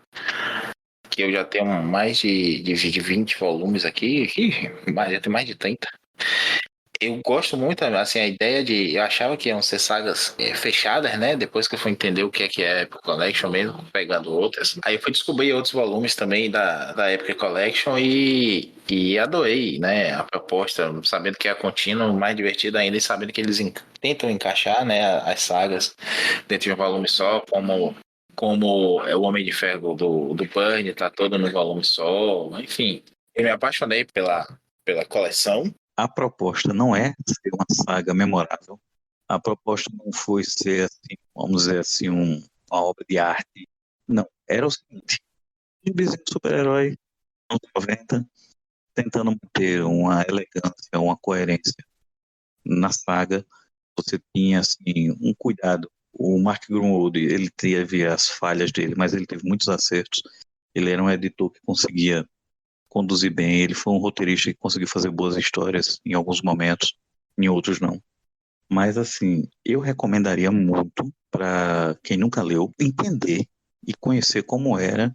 Que eu já tenho mais de 20 volumes aqui. Já tem mais de 30. Eu gosto muito, assim, a ideia de... Eu achava que iam ser sagas fechadas, né? Depois que eu fui entender o que é Epic Collection mesmo, pegando outras. Aí eu fui descobrir outros volumes também da Epic Collection e adorei, né? A proposta, sabendo que é a contínua, mais divertida ainda, e sabendo que eles tentam encaixar, né, as sagas dentro de um volume só, como é o Homem de Ferro do Burn, tá todo no volume só. Enfim, eu me apaixonei pela coleção. A proposta não é ser uma saga memorável. A proposta não foi ser, assim, vamos dizer assim, uma obra de arte. Não, era o seguinte: um gibizinho de super-herói, anos 90, tentando manter uma elegância, uma coerência na saga. Você tinha, assim, um cuidado. O Mark Gruenwald, ele teve as falhas dele, mas ele teve muitos acertos. Ele era um editor que conseguia conduzir bem. Ele foi um roteirista que conseguiu fazer boas histórias em alguns momentos, em outros não. Mas assim, eu recomendaria muito para quem nunca leu entender e conhecer como era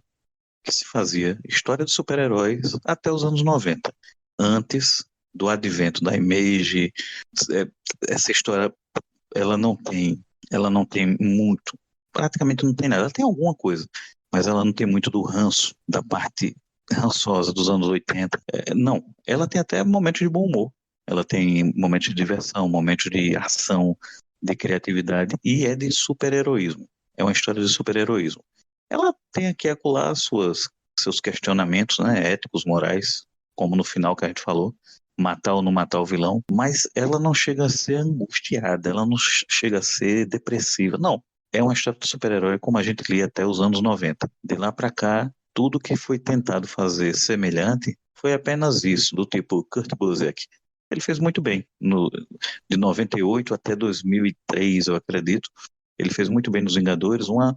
que se fazia história de super-heróis até os anos 90, antes do advento da Image. Essa história ela não tem muito, praticamente não tem nada. Ela tem alguma coisa, mas ela não tem muito do ranço, da parte rançosa dos anos 80. Não, ela tem até momentos de bom humor. Ela tem momentos de diversão, momentos de ação, de criatividade, e é de super-heroísmo. É uma história de super-heroísmo. Ela tem aqui e acolá seus questionamentos, né, éticos, morais, como no final que a gente falou, matar ou não matar o vilão, mas ela não chega a ser angustiada, ela não chega a ser depressiva. Não, é uma história de super-herói como a gente lia até os anos 90. De lá pra cá, tudo que foi tentado fazer semelhante foi apenas isso, do tipo Kurt Busiek. Ele fez muito bem, de 98 até 2003, eu acredito. Ele fez muito bem nos Vingadores, uma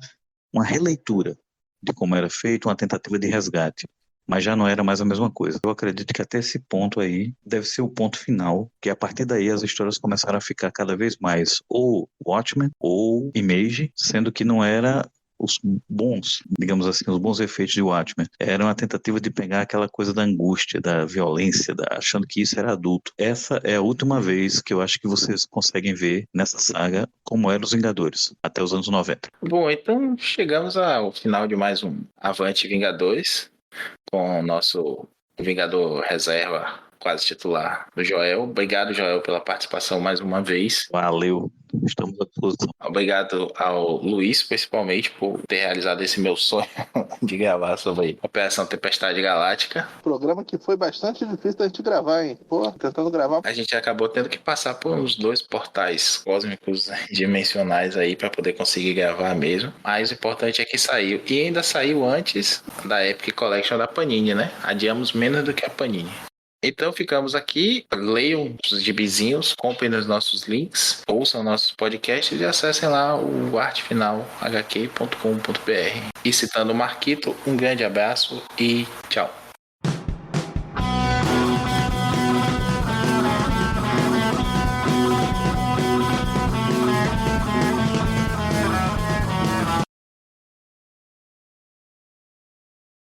releitura de como era feito, uma tentativa de resgate. Mas já não era mais a mesma coisa. Eu acredito que até esse ponto aí deve ser o ponto final, que a partir daí as histórias começaram a ficar cada vez mais ou Watchmen ou Image, sendo que não era os bons, digamos assim, os bons efeitos de Watchmen. Era uma tentativa de pegar aquela coisa da angústia, da violência, achando que isso era adulto. Essa é a última vez que eu acho que vocês conseguem ver nessa saga como eram os Vingadores, até os anos 90. Bom, então chegamos ao final de mais um Avante Vingadores, com o nosso Vingador reserva, quase titular, o Joel. Obrigado, Joel, pela participação mais uma vez. Valeu, estamos à disposição. Obrigado ao Luiz, principalmente, por ter realizado esse meu sonho de gravar sobre Operação Tempestade Galáctica. Programa que foi bastante difícil da gente gravar, hein? Pô, tentando gravar. A gente acabou tendo que passar por uns 2 portais cósmicos dimensionais aí para poder conseguir gravar mesmo. Mas o importante é que saiu. E ainda saiu antes da Epic Collection da Panini, né? Adiamos menos do que a Panini. Então ficamos aqui, leiam os gibizinhos, comprem nos nossos links, ouçam nossos podcasts e acessem lá o artefinalhq.com.br. E citando o Marquito, um grande abraço e tchau.